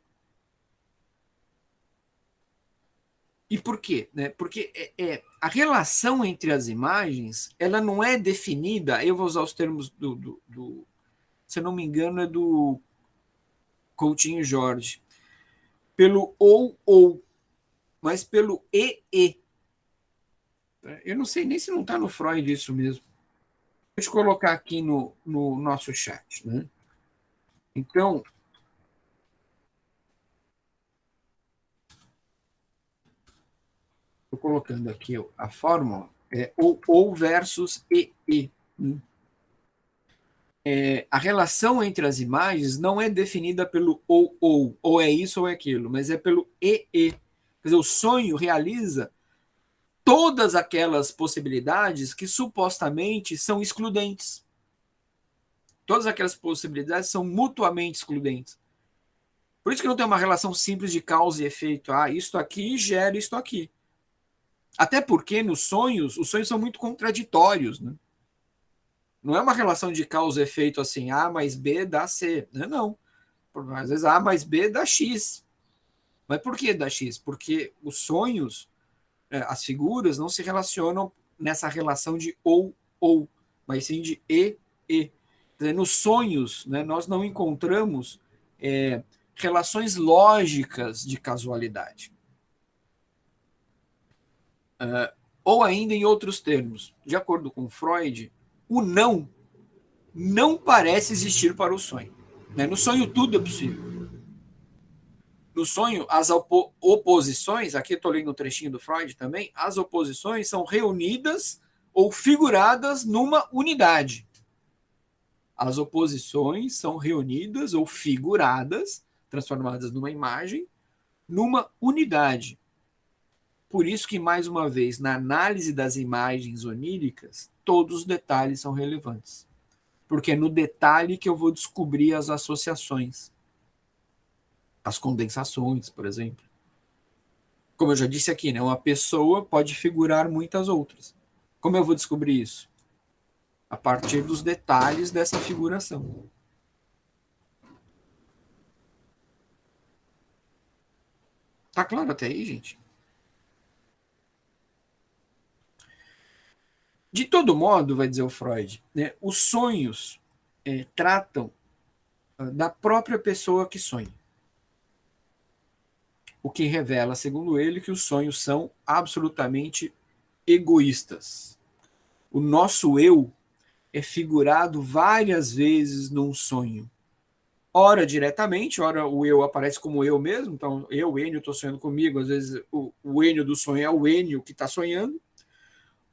Speaker 1: e por quê? Né? Porque a relação entre as imagens, ela não é definida, eu vou usar os termos se eu não me engano, é do Coutinho Jorge, pelo ou, mas pelo e. Eu não sei nem se não está no Freud isso mesmo. Deixa eu colocar aqui no nosso chat. Né? Então, estou colocando aqui a fórmula, ou versus e. Né? A relação entre as imagens não é definida pelo ou é isso ou é aquilo, mas é pelo e. Quer dizer, o sonho realiza todas aquelas possibilidades que supostamente são excludentes. Todas aquelas possibilidades são mutuamente excludentes. Por isso que não tem uma relação simples de causa e efeito. Isto aqui gera isto aqui. Até porque nos sonhos, os sonhos são muito contraditórios. Né? Não é uma relação de causa e efeito assim, A mais B dá C. Não. Às vezes A mais B dá X. Mas por que dá X? Porque os sonhos, as figuras, não se relacionam nessa relação de ou, mas sim de e. Nos sonhos, né, nós não encontramos relações lógicas de casualidade. Ou ainda em outros termos, de acordo com Freud, o não parece existir para o sonho. Né? No sonho tudo é possível. No sonho, as oposições, aqui estou lendo um trechinho do Freud também, as oposições são reunidas ou figuradas numa unidade. As oposições são reunidas ou figuradas, transformadas numa imagem, numa unidade. Por isso que, mais uma vez, na análise das imagens oníricas, todos os detalhes são relevantes. Porque é no detalhe que eu vou descobrir as associações, as condensações, por exemplo. Como eu já disse aqui, né, uma pessoa pode figurar muitas outras. Como eu vou descobrir isso? A partir dos detalhes dessa figuração. Tá claro até aí, gente? De todo modo, vai dizer o Freud, né, os sonhos tratam da própria pessoa que sonha. o que revela, segundo ele, que os sonhos são absolutamente egoístas. O nosso eu é figurado várias vezes num sonho. Ora diretamente, ora o eu aparece como eu mesmo, então eu, Enio, estou sonhando comigo, às vezes o Enio do sonho é o Enio que está sonhando,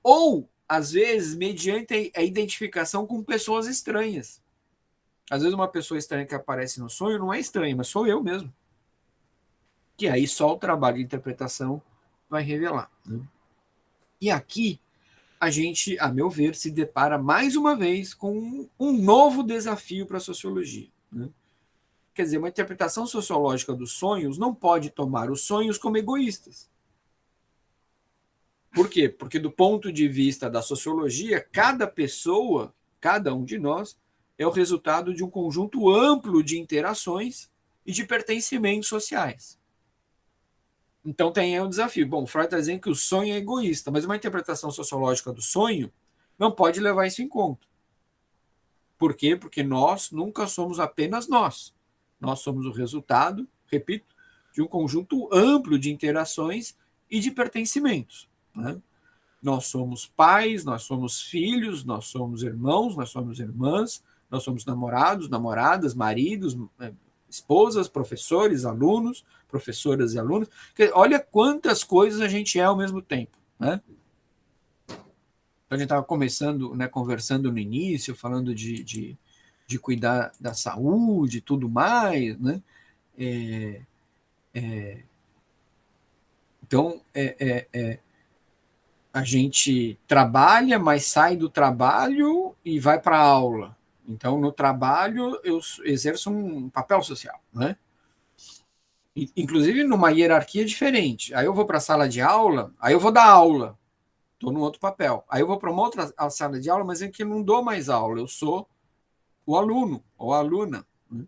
Speaker 1: ou às vezes mediante a identificação com pessoas estranhas. Às vezes uma pessoa estranha que aparece no sonho não é estranha, mas sou eu mesmo. Que aí só o trabalho de interpretação vai revelar. Né? E aqui a gente, a meu ver, se depara mais uma vez com um novo desafio para a sociologia. Né? Quer dizer, uma interpretação sociológica dos sonhos não pode tomar os sonhos como egoístas. Por quê? Porque, do ponto de vista da sociologia, cada pessoa, cada um de nós, é o resultado de um conjunto amplo de interações e de pertencimentos sociais. Então tem aí um desafio. Bom, Freud está dizendo que o sonho é egoísta, mas uma interpretação sociológica do sonho não pode levar isso em conta. Por quê? Porque nós nunca somos apenas nós. Nós somos o resultado, repito, de um conjunto amplo de interações e de pertencimentos. Né? Nós somos pais, nós somos filhos, nós somos irmãos, nós somos irmãs, nós somos namorados, namoradas, maridos, esposas, professores, alunos, professoras e alunos. Olha quantas coisas a gente é ao mesmo tempo. Né? Então, a gente estava começando, né, conversando no início, falando de cuidar da saúde e tudo mais. Né? É, então, a gente trabalha, mas sai do trabalho e vai para a aula. Então, no trabalho, eu exerço um papel social. Né? Inclusive numa hierarquia diferente. Aí eu vou para a sala de aula, aí eu vou dar aula, estou num outro papel. Aí eu vou para uma outra sala de aula, mas é que eu não dou mais aula, eu sou o aluno ou a aluna. Né?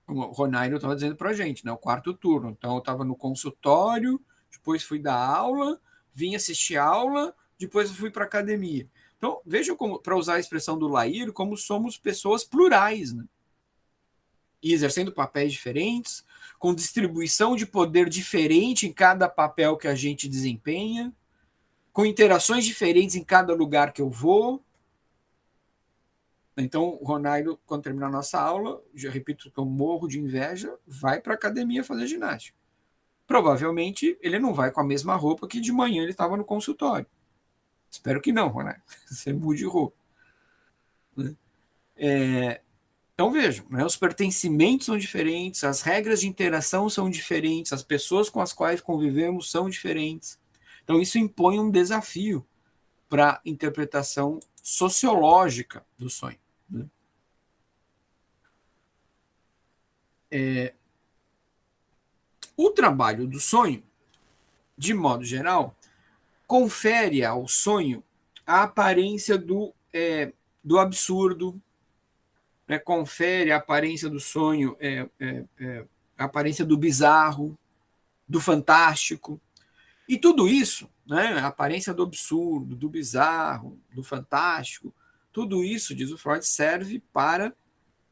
Speaker 1: O Ronairo estava dizendo para a gente, né? O quarto turno. Então eu estava no consultório, depois fui dar aula, vim assistir aula, depois fui para a academia. Então vejam como, para usar a expressão do Laíro, como somos pessoas plurais, né? E exercendo papéis diferentes, com distribuição de poder diferente em cada papel que a gente desempenha, com interações diferentes em cada lugar que eu vou. Então, o Ronaldo, quando terminar a nossa aula, já repito que eu morro de inveja, vai para a academia fazer ginástica. Provavelmente ele não vai com a mesma roupa que de manhã ele estava no consultório. Espero que não, Ronaldo. Você mude de roupa. Né? Então vejam, né, os pertencimentos são diferentes, as regras de interação são diferentes, as pessoas com as quais convivemos são diferentes. Então isso impõe um desafio para a interpretação sociológica do sonho. Né? O trabalho do sonho, de modo geral, confere ao sonho a aparência do absurdo, né, confere a aparência do sonho, a aparência do bizarro, do fantástico. E tudo isso, né, a aparência do absurdo, do bizarro, do fantástico, tudo isso, diz o Freud, serve para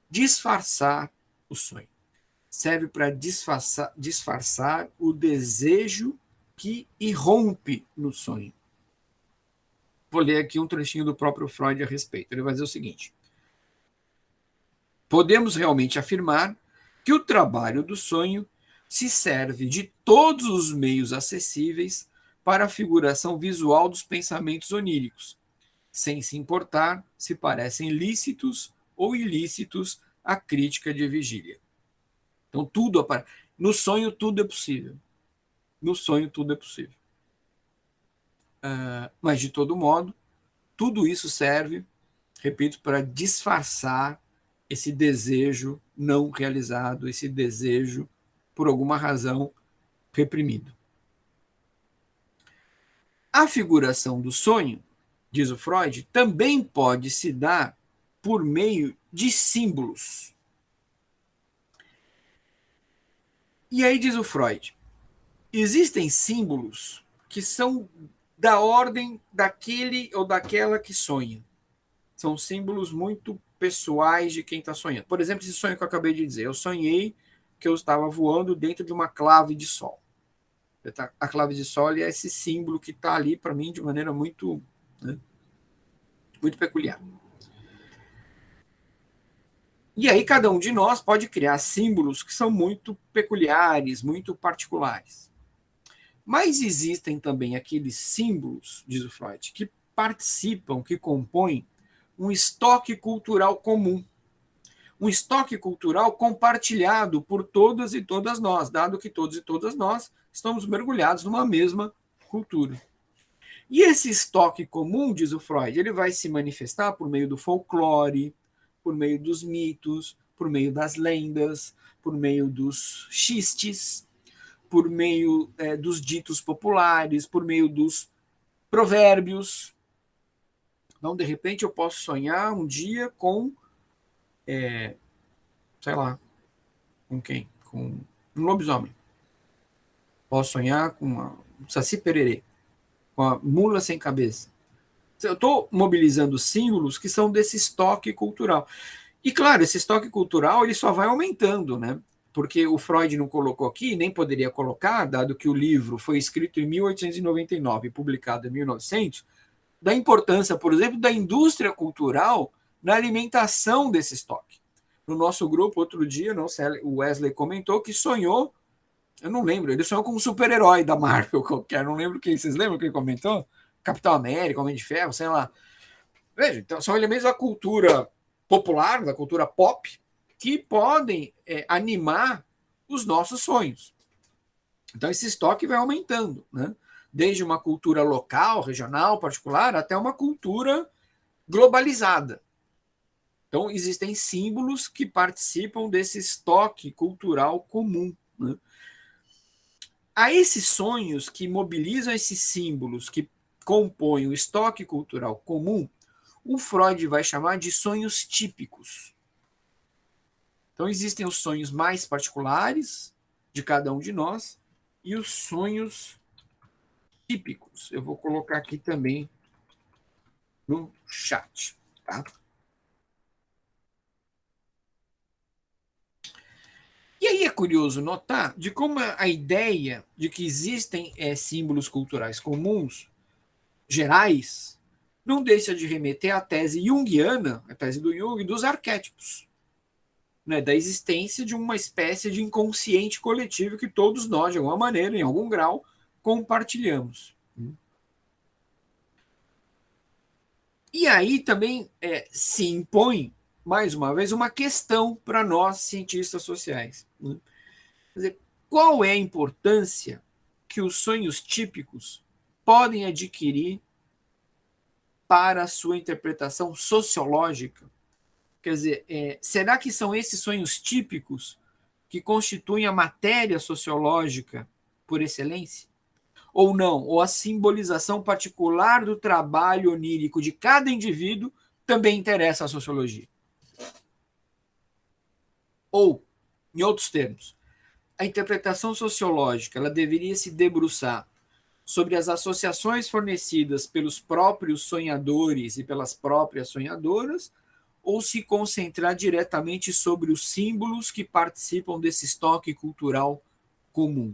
Speaker 1: disfarçar o sonho. Serve para disfarçar o desejo que irrompe no sonho. Vou ler aqui um trechinho do próprio Freud a respeito. Ele vai dizer o seguinte: podemos realmente afirmar que o trabalho do sonho se serve de todos os meios acessíveis para a figuração visual dos pensamentos oníricos, sem se importar se parecem lícitos ou ilícitos à crítica de vigília. Então, tudo no sonho, tudo é possível. No sonho, tudo é possível. Mas, de todo modo, tudo isso serve, repito, para disfarçar esse desejo não realizado, esse desejo, por alguma razão, reprimido. A figuração do sonho, diz o Freud, também pode se dar por meio de símbolos. E aí diz o Freud, existem símbolos que são da ordem daquele ou daquela que sonha. São símbolos muito pessoais de quem está sonhando. Por exemplo, esse sonho que eu acabei de dizer. Eu sonhei que eu estava voando dentro de uma clave de sol. A clave de sol é esse símbolo que está ali para mim de maneira muito, né, muito peculiar. E aí cada um de nós pode criar símbolos que são muito peculiares, muito particulares. Mas existem também aqueles símbolos, diz o Freud, que participam, que compõem um estoque cultural comum. Um estoque cultural compartilhado por todas e todas nós, dado que todos e todas nós estamos mergulhados numa mesma cultura. E esse estoque comum, diz o Freud, ele vai se manifestar por meio do folclore, por meio dos mitos, por meio das lendas, por meio dos xistes, por meio dos ditos populares, por meio dos provérbios. Então, de repente, eu posso sonhar um dia com, sei lá, com quem? Com um lobisomem. Posso sonhar com um saci pererê, com a mula sem cabeça. Eu estou mobilizando símbolos que são desse estoque cultural. E, claro, esse estoque cultural ele só vai aumentando, né? Porque o Freud não colocou aqui, nem poderia colocar, dado que o livro foi escrito em 1899 e publicado em 1900, da importância, por exemplo, da indústria cultural na alimentação desse estoque. No nosso grupo, outro dia, o Wesley comentou que sonhou, eu não lembro, ele sonhou com um super-herói da Marvel qualquer, não lembro quem, vocês lembram quem comentou? Capitão América, Homem de Ferro, sei lá. Veja, então são elementos da cultura popular, da cultura pop, que podem animar os nossos sonhos. Então esse estoque vai aumentando, né? Desde uma cultura local, regional, particular, até uma cultura globalizada. Então existem símbolos que participam desse estoque cultural comum, né? A esses sonhos que mobilizam esses símbolos que compõem o estoque cultural comum, o Freud vai chamar de sonhos típicos. Então, existem os sonhos mais particulares de cada um de nós e os sonhos típicos. Eu vou colocar aqui também no chat. Tá? E aí é curioso notar de como a ideia de que existem símbolos culturais comuns, gerais, não deixa de remeter à tese junguiana, a tese do Jung, dos arquétipos. Né, da existência de uma espécie de inconsciente coletivo que todos nós, de alguma maneira, em algum grau, compartilhamos. E aí também se impõe, mais uma vez, uma questão para nós, cientistas sociais. Né? Quer dizer, qual é a importância que os sonhos típicos podem adquirir para a sua interpretação sociológica? Quer dizer, será que são esses sonhos típicos que constituem a matéria sociológica por excelência? Ou não? Ou a simbolização particular do trabalho onírico de cada indivíduo também interessa à sociologia? Ou, em outros termos, a interpretação sociológica ela deveria se debruçar sobre as associações fornecidas pelos próprios sonhadores e pelas próprias sonhadoras, ou se concentrar diretamente sobre os símbolos que participam desse estoque cultural comum?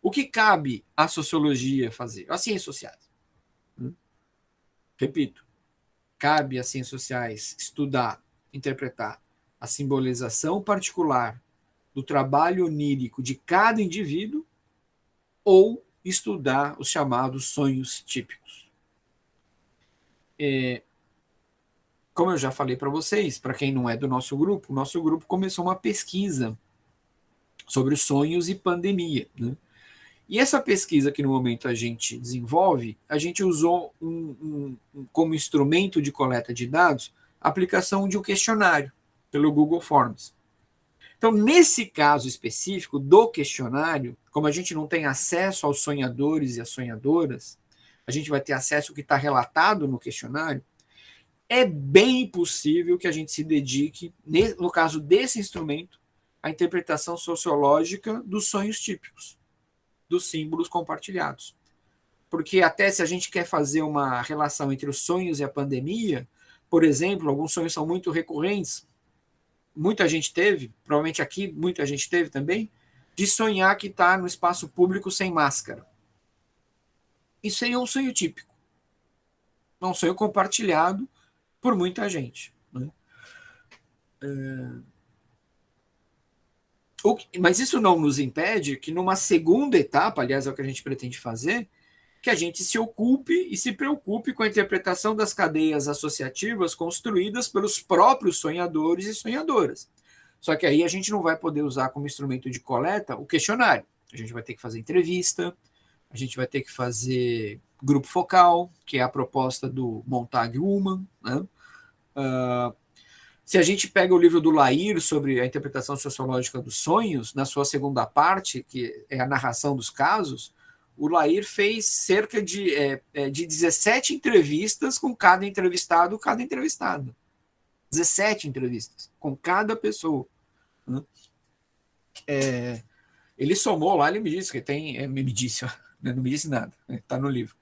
Speaker 1: O que cabe à sociologia fazer? Às ciências sociais. Repito, cabe às ciências sociais estudar, interpretar a simbolização particular do trabalho onírico de cada indivíduo ou estudar os chamados sonhos típicos. Como eu já falei para vocês, para quem não é do nosso grupo, o nosso grupo começou uma pesquisa sobre os sonhos e pandemia. Né? E essa pesquisa que no momento a gente desenvolve, a gente usou como instrumento de coleta de dados a aplicação de um questionário pelo Google Forms. Então, nesse caso específico do questionário, como a gente não tem acesso aos sonhadores e às sonhadoras, a gente vai ter acesso ao que está relatado no questionário, é bem possível que a gente se dedique, no caso desse instrumento, à interpretação sociológica dos sonhos típicos, dos símbolos compartilhados. Porque até se a gente quer fazer uma relação entre os sonhos e a pandemia, por exemplo, alguns sonhos são muito recorrentes, muita gente teve, provavelmente aqui muita gente teve também, de sonhar que está no espaço público sem máscara. Isso seria um sonho típico. Um sonho compartilhado por muita gente. Né? Mas isso não nos impede que numa segunda etapa, aliás, é o que a gente pretende fazer, que a gente se ocupe e se preocupe com a interpretação das cadeias associativas construídas pelos próprios sonhadores e sonhadoras. Só que aí a gente não vai poder usar como instrumento de coleta o questionário. A gente vai ter que fazer entrevista, a gente vai ter que fazer grupo focal, que é a proposta do Montague Ullman. Né? Se a gente pega o livro do Lair sobre a interpretação sociológica dos sonhos, na sua segunda parte, que é a narração dos casos, o Lair fez cerca de 17 entrevistas com cada entrevistado, cada entrevistada. 17 entrevistas com cada pessoa. Né? Ele somou lá, ele me disse que tem. Me disse, não me disse nada, está no livro.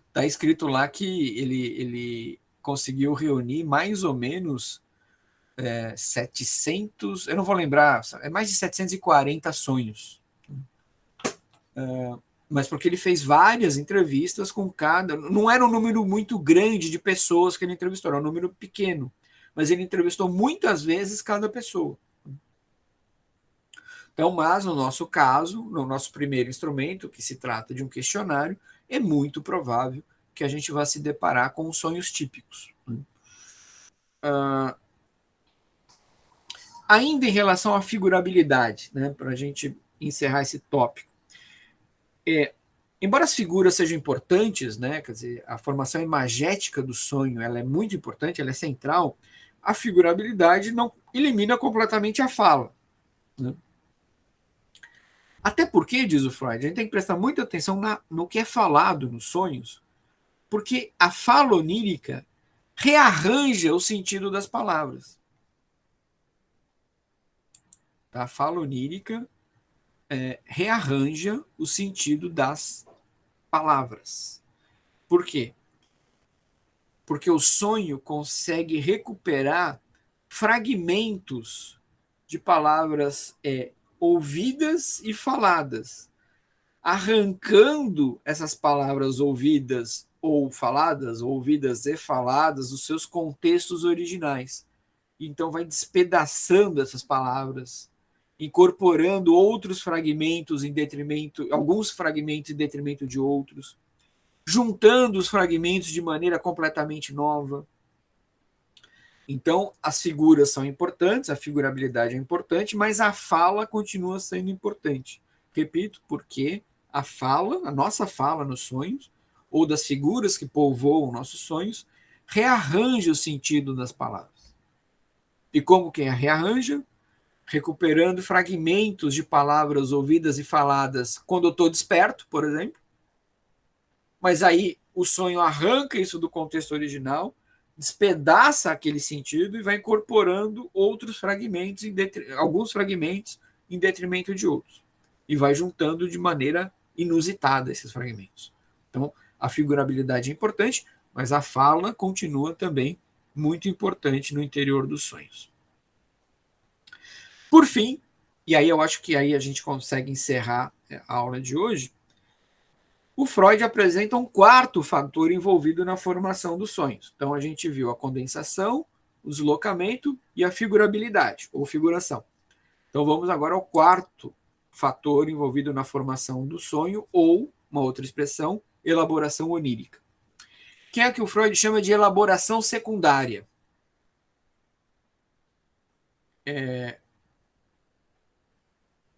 Speaker 1: Está escrito lá que ele conseguiu reunir mais ou menos 700, eu não vou lembrar, é mais de 740 sonhos. Mas porque ele fez várias entrevistas com cada. Não era um número muito grande de pessoas que ele entrevistou, era um número pequeno. Mas ele entrevistou muitas vezes cada pessoa. Então, mas no nosso caso, no nosso primeiro instrumento, que se trata de um questionário, é muito provável que a gente vá se deparar com os sonhos típicos. Ainda em relação à figurabilidade, né, para a gente encerrar esse tópico. Embora as figuras sejam importantes, né, quer dizer, a formação imagética do sonho ela é muito importante, ela é central, a figurabilidade não elimina completamente a fala. Né? Até porque, diz o Freud, a gente tem que prestar muita atenção no que é falado nos sonhos, porque a fala onírica rearranja o sentido das palavras. A fala onírica rearranja o sentido das palavras. Por quê? Porque o sonho consegue recuperar fragmentos de palavras ouvidas e faladas, arrancando essas palavras ouvidas ou faladas, ouvidas e faladas, dos seus contextos originais. Então vai despedaçando essas palavras, incorporando outros fragmentos em detrimento, alguns fragmentos em detrimento de outros, juntando os fragmentos de maneira completamente nova. Então, as figuras são importantes, a figurabilidade é importante, mas a fala continua sendo importante. Repito, porque a fala, a nossa fala nos sonhos, ou das figuras que povoam nossos sonhos, rearranja o sentido das palavras. E como que rearranja? Recuperando fragmentos de palavras ouvidas e faladas quando eu estou desperto, por exemplo. Mas aí o sonho arranca isso do contexto original, despedaça aquele sentido e vai incorporando outros fragmentos, alguns fragmentos em detrimento de outros. E vai juntando de maneira inusitada esses fragmentos. Então, a figurabilidade é importante, mas a fala continua também muito importante no interior dos sonhos. Por fim, e aí eu acho que aí a gente consegue encerrar a aula de hoje, o Freud apresenta um quarto fator envolvido na formação dos sonhos. Então a gente viu a condensação, o deslocamento e a figurabilidade, ou figuração. Então vamos agora ao quarto fator envolvido na formação do sonho, ou, uma outra expressão, elaboração onírica. Que é a que o Freud chama de elaboração secundária.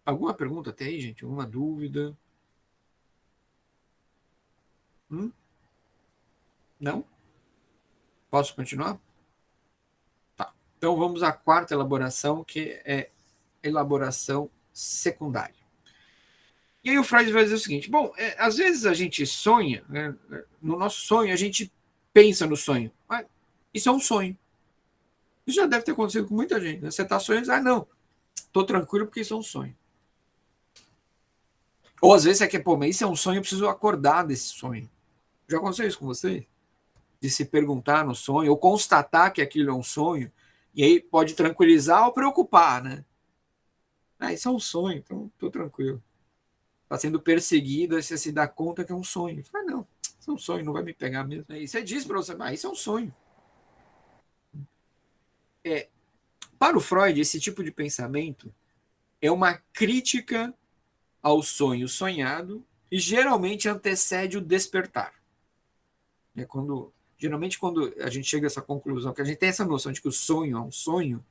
Speaker 1: Alguma pergunta até aí, gente? Alguma dúvida? Não? Posso continuar? Tá. Então vamos à quarta elaboração, que é elaboração secundária. E aí o Freud vai dizer o seguinte: bom, às vezes a gente sonha, né, no nosso sonho a gente pensa no sonho, mas isso é um sonho. Isso já deve ter acontecido com muita gente. Né? Você está sonhando e diz, não, estou tranquilo porque isso é um sonho. Ou às vezes você quer, pô, mas isso é um sonho, eu preciso acordar desse sonho. Já aconteceu isso com você? De se perguntar no sonho, ou constatar que aquilo é um sonho, E aí pode tranquilizar ou preocupar, né? Isso é um sonho, então tô tranquilo. Está sendo perseguido, aí você se dá conta que é um sonho. Fala, não, isso é um sonho, não vai me pegar mesmo. Aí você diz para você, isso é um sonho. Para o Freud, esse tipo de pensamento é uma crítica ao sonho sonhado e geralmente antecede o despertar. Geralmente, quando a gente chega a essa conclusão, que a gente tem essa noção de que o sonho é um sonho,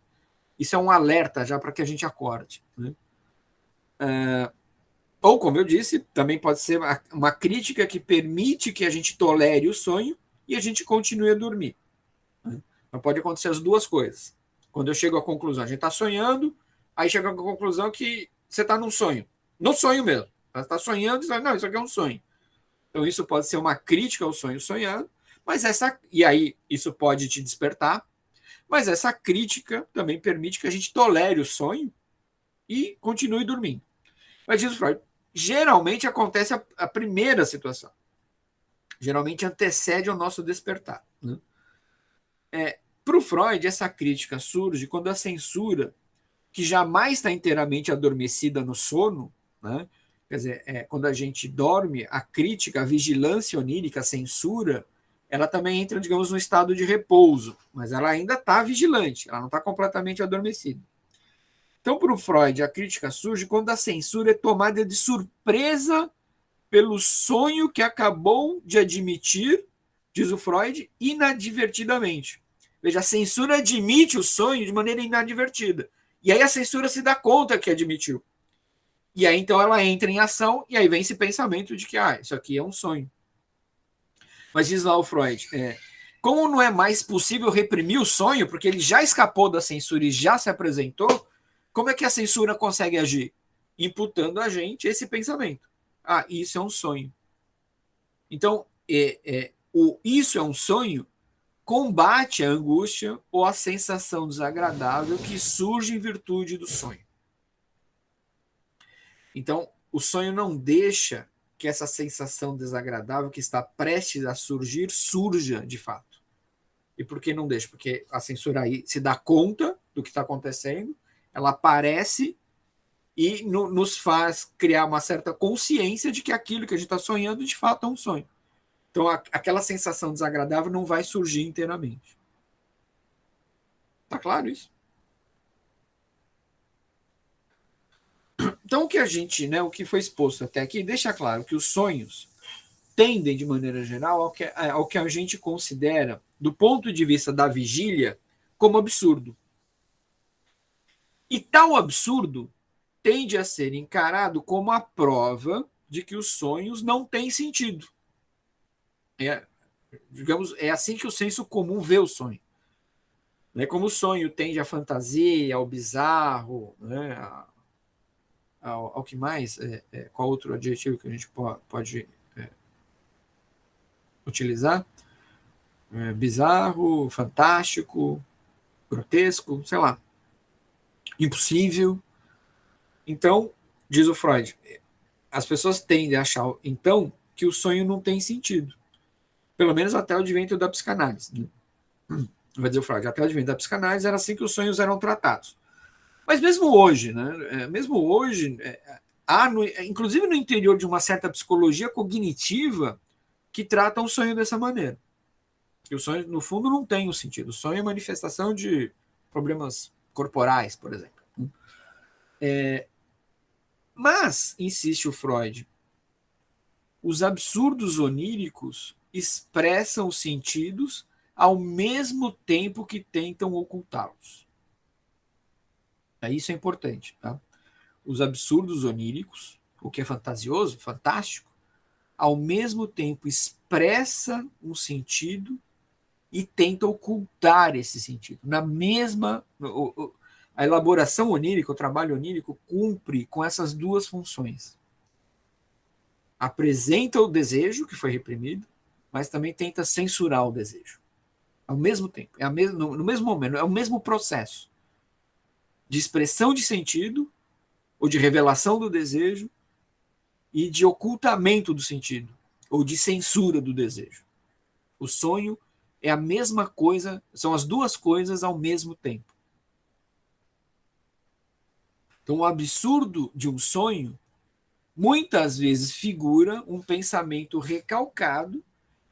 Speaker 1: isso é um alerta já para que a gente acorde. Né? Ou, como eu disse, também pode ser uma crítica que permite que a gente tolere o sonho e a gente continue a dormir. Né? Então, pode acontecer as duas coisas. Quando eu chego à conclusão, a gente está sonhando, aí chega à conclusão que você está num sonho. No sonho mesmo. Você está sonhando e diz, não, isso aqui é um sonho. Então, isso pode ser uma crítica ao sonho sonhado, e aí isso pode te despertar, mas essa crítica também permite que a gente tolere o sonho e continue dormindo. Mas diz o Freud, geralmente acontece a primeira situação. Geralmente antecede ao nosso despertar. Né? Para o Freud, essa crítica surge quando a censura, que jamais está inteiramente adormecida no sono, né? Quer dizer, quando a gente dorme, a crítica, a vigilância onírica, a censura, ela também entra, digamos, no estado de repouso, mas ela ainda está vigilante, ela não está completamente adormecida. Então, para o Freud, a crítica surge quando a censura é tomada de surpresa pelo sonho que acabou de admitir, diz o Freud, inadvertidamente. Veja, a censura admite o sonho de maneira inadvertida. E aí a censura se dá conta que admitiu. E aí então ela entra em ação e aí vem esse pensamento de que isso aqui é um sonho. Mas diz lá o Freud, como não é mais possível reprimir o sonho, porque ele já escapou da censura e já se apresentou, como é que a censura consegue agir? Imputando a gente esse pensamento. Isso é um sonho. Então, o isso é um sonho combate a angústia ou a sensação desagradável que surge em virtude do sonho. Então, o sonho não deixa que essa sensação desagradável que está prestes a surgir surja de fato. E por que não deixa? Porque a censura aí se dá conta do que está acontecendo, ela aparece e nos faz criar uma certa consciência de que aquilo que a gente está sonhando de fato é um sonho. Então, aquela sensação desagradável não vai surgir inteiramente. Tá claro isso? Então, o que foi exposto até aqui, deixa claro que os sonhos tendem, de maneira geral, ao que a gente considera, do ponto de vista da vigília, como absurdo. E tal absurdo tende a ser encarado como a prova de que os sonhos não têm sentido. Digamos, é assim que o senso comum vê o sonho. Como o sonho tende à fantasia, ao bizarro, né, ao que mais? Qual outro adjetivo que a gente pode utilizar? Bizarro, fantástico, grotesco, sei lá. Impossível. Então, diz o Freud, as pessoas tendem a achar, então, que o sonho não tem sentido. Pelo menos até o advento da psicanálise. Né? Vai dizer o Freud, até o advento da psicanálise era assim que os sonhos eram tratados. Mas mesmo hoje, né? Há, inclusive no interior de uma certa psicologia cognitiva, que trata o sonho dessa maneira. E o sonho, no fundo, não tem um sentido. O sonho é manifestação de problemas corporais, por exemplo. Mas, insiste o Freud, os absurdos oníricos expressam os sentidos ao mesmo tempo que tentam ocultá-los. Isso é importante. Tá? Os absurdos oníricos, o que é fantasioso, fantástico, ao mesmo tempo expressa um sentido e tenta ocultar esse sentido. A elaboração onírica, o trabalho onírico, cumpre com essas duas funções. Apresenta o desejo que foi reprimido, mas também tenta censurar o desejo. Ao mesmo tempo, no mesmo momento, é o mesmo processo de expressão de sentido ou de revelação do desejo e de ocultamento do sentido ou de censura do desejo. O sonho é a mesma coisa, são as duas coisas ao mesmo tempo. Então, o absurdo de um sonho muitas vezes figura um pensamento recalcado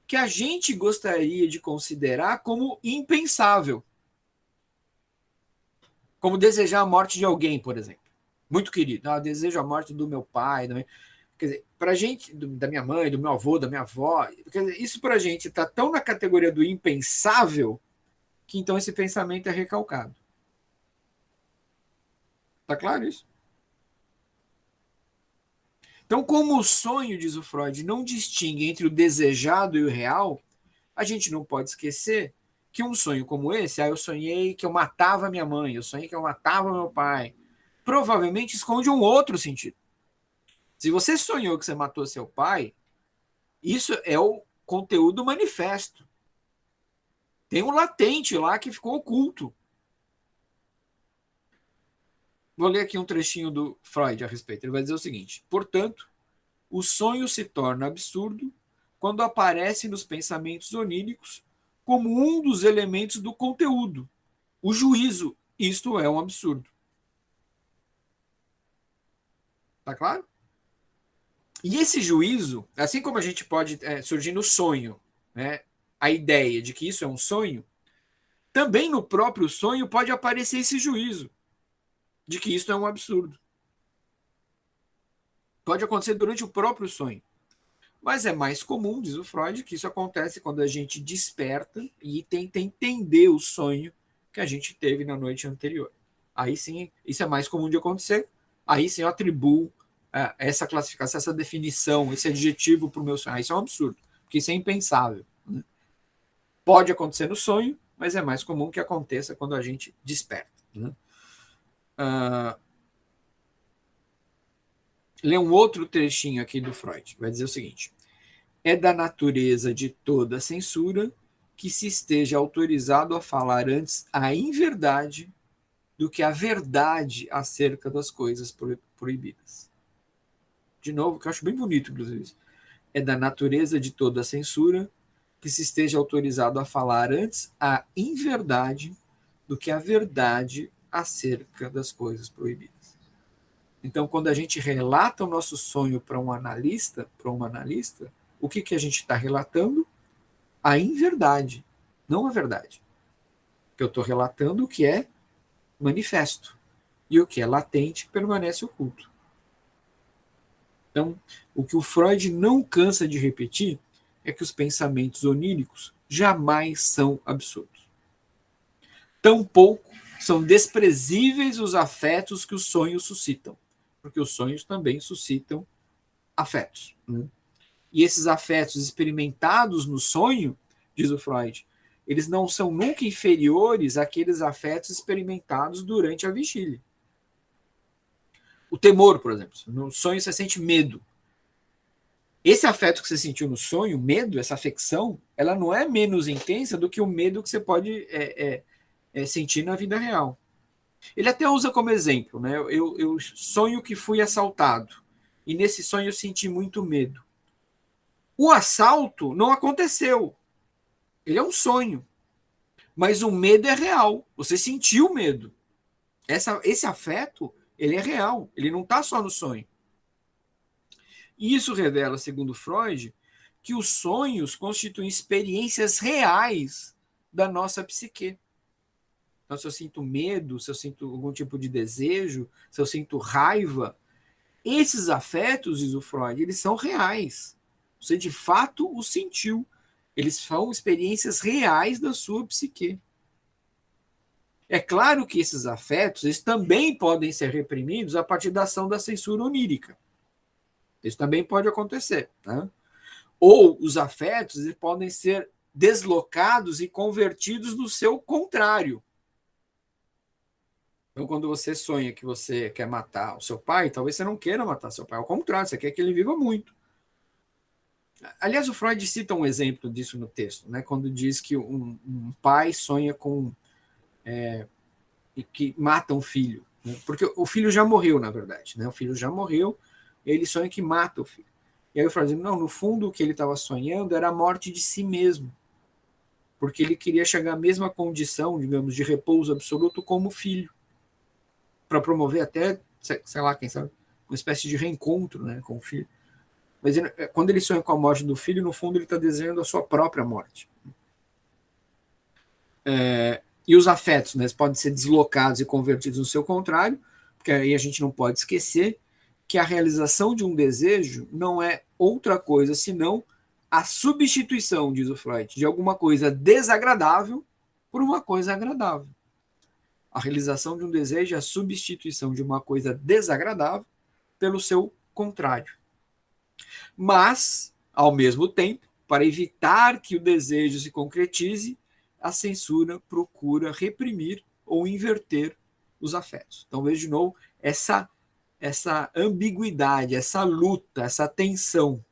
Speaker 1: que a gente gostaria de considerar como impensável, como desejar a morte de alguém, por exemplo, muito querido. Eu desejo a morte do meu pai, quer dizer, para a gente, da minha mãe, do meu avô, da minha avó, quer dizer, isso para a gente está tão na categoria do impensável que então esse pensamento é recalcado. Tá claro isso? Então, como o sonho, diz o Freud, não distingue entre o desejado e o real, a gente não pode esquecer que um sonho como esse, eu sonhei que eu matava minha mãe, eu sonhei que eu matava meu pai, provavelmente esconde um outro sentido. Se você sonhou que você matou seu pai, isso é o conteúdo manifesto. Tem um latente lá que ficou oculto. Vou ler aqui um trechinho do Freud a respeito. Ele vai dizer o seguinte: portanto, o sonho se torna absurdo quando aparece nos pensamentos oníricos como um dos elementos do conteúdo. O juízo, isto é um absurdo. Tá claro? E esse juízo, assim como a gente pode surgir no sonho, né, a ideia de que isso é um sonho, também no próprio sonho pode aparecer esse juízo de que isso é um absurdo. Pode acontecer durante o próprio sonho. Mas é mais comum, diz o Freud, que isso acontece quando a gente desperta e tenta entender o sonho que a gente teve na noite anterior. Aí sim, isso é mais comum de acontecer. Aí sim eu atribuo essa classificação, essa definição, esse adjetivo para o meu sonho. Isso é um absurdo, porque isso é impensável. Né? Pode acontecer no sonho, mas é mais comum que aconteça quando a gente desperta. Né? Lê um outro trechinho aqui do Freud. Vai dizer o seguinte: é da natureza de toda censura que se esteja autorizado a falar antes a inverdade do que a verdade acerca das coisas proibidas. De novo, que eu acho bem bonito, inclusive. É da natureza de toda censura que se esteja autorizado a falar antes a inverdade do que a verdade acerca das coisas proibidas. Então, quando a gente relata o nosso sonho para um analista, o que, que a gente está relatando? A inverdade, não a verdade. Que eu estou relatando o que é manifesto. E o que é latente permanece oculto. Então, o que o Freud não cansa de repetir é que os pensamentos oníricos jamais são absurdos. Tampouco são desprezíveis os afetos que os sonhos suscitam, porque os sonhos também suscitam afetos. Né? E esses afetos experimentados no sonho, diz o Freud, eles não são nunca inferiores àqueles afetos experimentados durante a vigília. O temor, por exemplo. No sonho você sente medo. Esse afeto que você sentiu no sonho, medo, essa afecção, ela não é menos intensa do que o medo que você pode sentir na vida real. Ele até usa como exemplo, né? Eu sonho que fui assaltado. E nesse sonho eu senti muito medo. O assalto não aconteceu. Ele é um sonho. Mas o medo é real. Você sentiu medo. Esse afeto, ele é real. Ele não está só no sonho. E isso revela, segundo Freud, que os sonhos constituem experiências reais da nossa psique. Então, se eu sinto medo, se eu sinto algum tipo de desejo, se eu sinto raiva, esses afetos, diz o Freud, eles são reais. Você de fato os sentiu. Eles são experiências reais da sua psique. É claro que esses afetos eles também podem ser reprimidos a partir da ação da censura onírica. Isso também pode acontecer. Né? Ou os afetos eles podem ser deslocados e convertidos no seu contrário. Então, quando você sonha que você quer matar o seu pai, talvez você não queira matar seu pai. Ao contrário, você quer que ele viva muito. Aliás, o Freud cita um exemplo disso no texto, né? Quando diz que um pai sonha com que mata um filho, né? Porque o filho já morreu, na verdade, né? O filho já morreu, e ele sonha que mata o filho. E aí o Freud diz, não, no fundo o que ele estava sonhando era a morte de si mesmo, porque ele queria chegar à mesma condição, digamos, de repouso absoluto como filho, para promover até sei lá, quem sabe, uma espécie de reencontro, né, com o filho. Mas quando ele sonha com a morte do filho, no fundo ele está desenhando a sua própria morte. E os afetos, né, podem ser deslocados e convertidos no seu contrário, porque aí a gente não pode esquecer que a realização de um desejo não é outra coisa senão a substituição, diz o Freud, de alguma coisa desagradável por uma coisa agradável. A realização de um desejo é a substituição de uma coisa desagradável pelo seu contrário. Mas, ao mesmo tempo, para evitar que o desejo se concretize, a censura procura reprimir ou inverter os afetos. Então, veja de novo essa ambiguidade, essa luta, essa tensão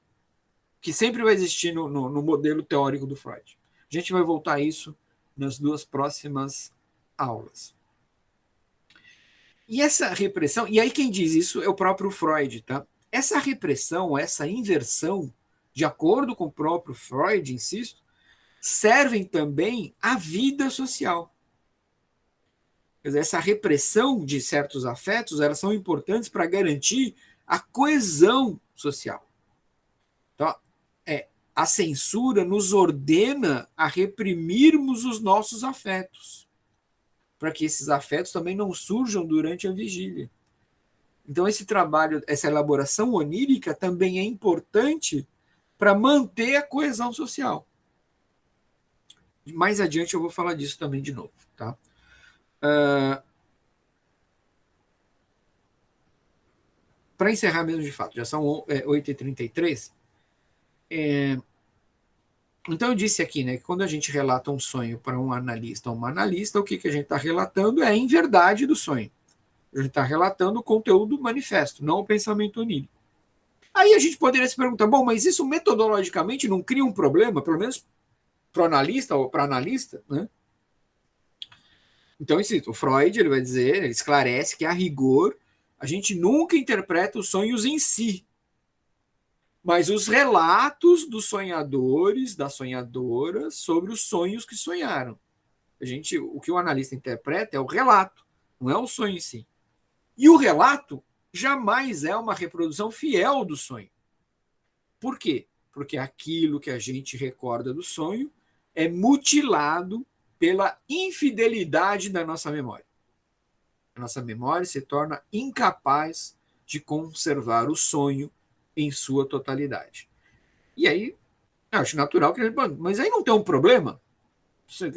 Speaker 1: que sempre vai existir no modelo teórico do Freud. A gente vai voltar a isso nas duas próximas aulas. E essa repressão, e aí quem diz isso é o próprio Freud, tá? Essa repressão, essa inversão, de acordo com o próprio Freud, insisto, servem também à vida social. Quer dizer, essa repressão de certos afetos, elas são importantes para garantir a coesão social. Então, a censura nos ordena a reprimirmos os nossos afetos, para que esses afetos também não surjam durante a vigília. Então, esse trabalho, essa elaboração onírica também é importante para manter a coesão social. Mais adiante eu vou falar disso também de novo. Tá? Para encerrar mesmo de fato, já são 8h33. Então eu disse aqui, né, que quando a gente relata um sonho para um analista ou uma analista, o que a gente está relatando é a inverdade do sonho. A gente está relatando o conteúdo do manifesto, não o pensamento onírico. Aí a gente poderia se perguntar, bom, mas isso metodologicamente não cria um problema, pelo menos para o analista ou para analista, né? Então, o Freud ele vai dizer, ele esclarece que, a rigor, a gente nunca interpreta os sonhos em si, mas os relatos dos sonhadores, das sonhadoras, sobre os sonhos que sonharam. O que o analista interpreta é o relato, não é o sonho em si. E o relato jamais é uma reprodução fiel do sonho. Por quê? Porque aquilo que a gente recorda do sonho é mutilado pela infidelidade da nossa memória. A nossa memória se torna incapaz de conservar o sonho em sua totalidade. E aí, eu acho natural que... Mas aí não tem um problema?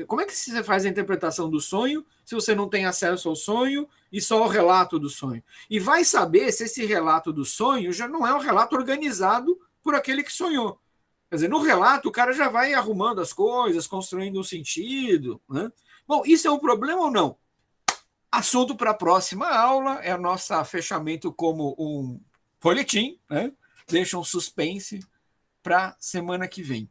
Speaker 1: Como é que você faz a interpretação do sonho se você não tem acesso ao sonho e só ao relato do sonho? E vai saber se esse relato do sonho já não é um relato organizado por aquele que sonhou. Quer dizer, no relato, o cara já vai arrumando as coisas, construindo um sentido. Né? Bom, isso é um problema ou não? Assunto para a próxima aula, é o nosso fechamento como um folhetim, né? Deixa um suspense para semana que vem.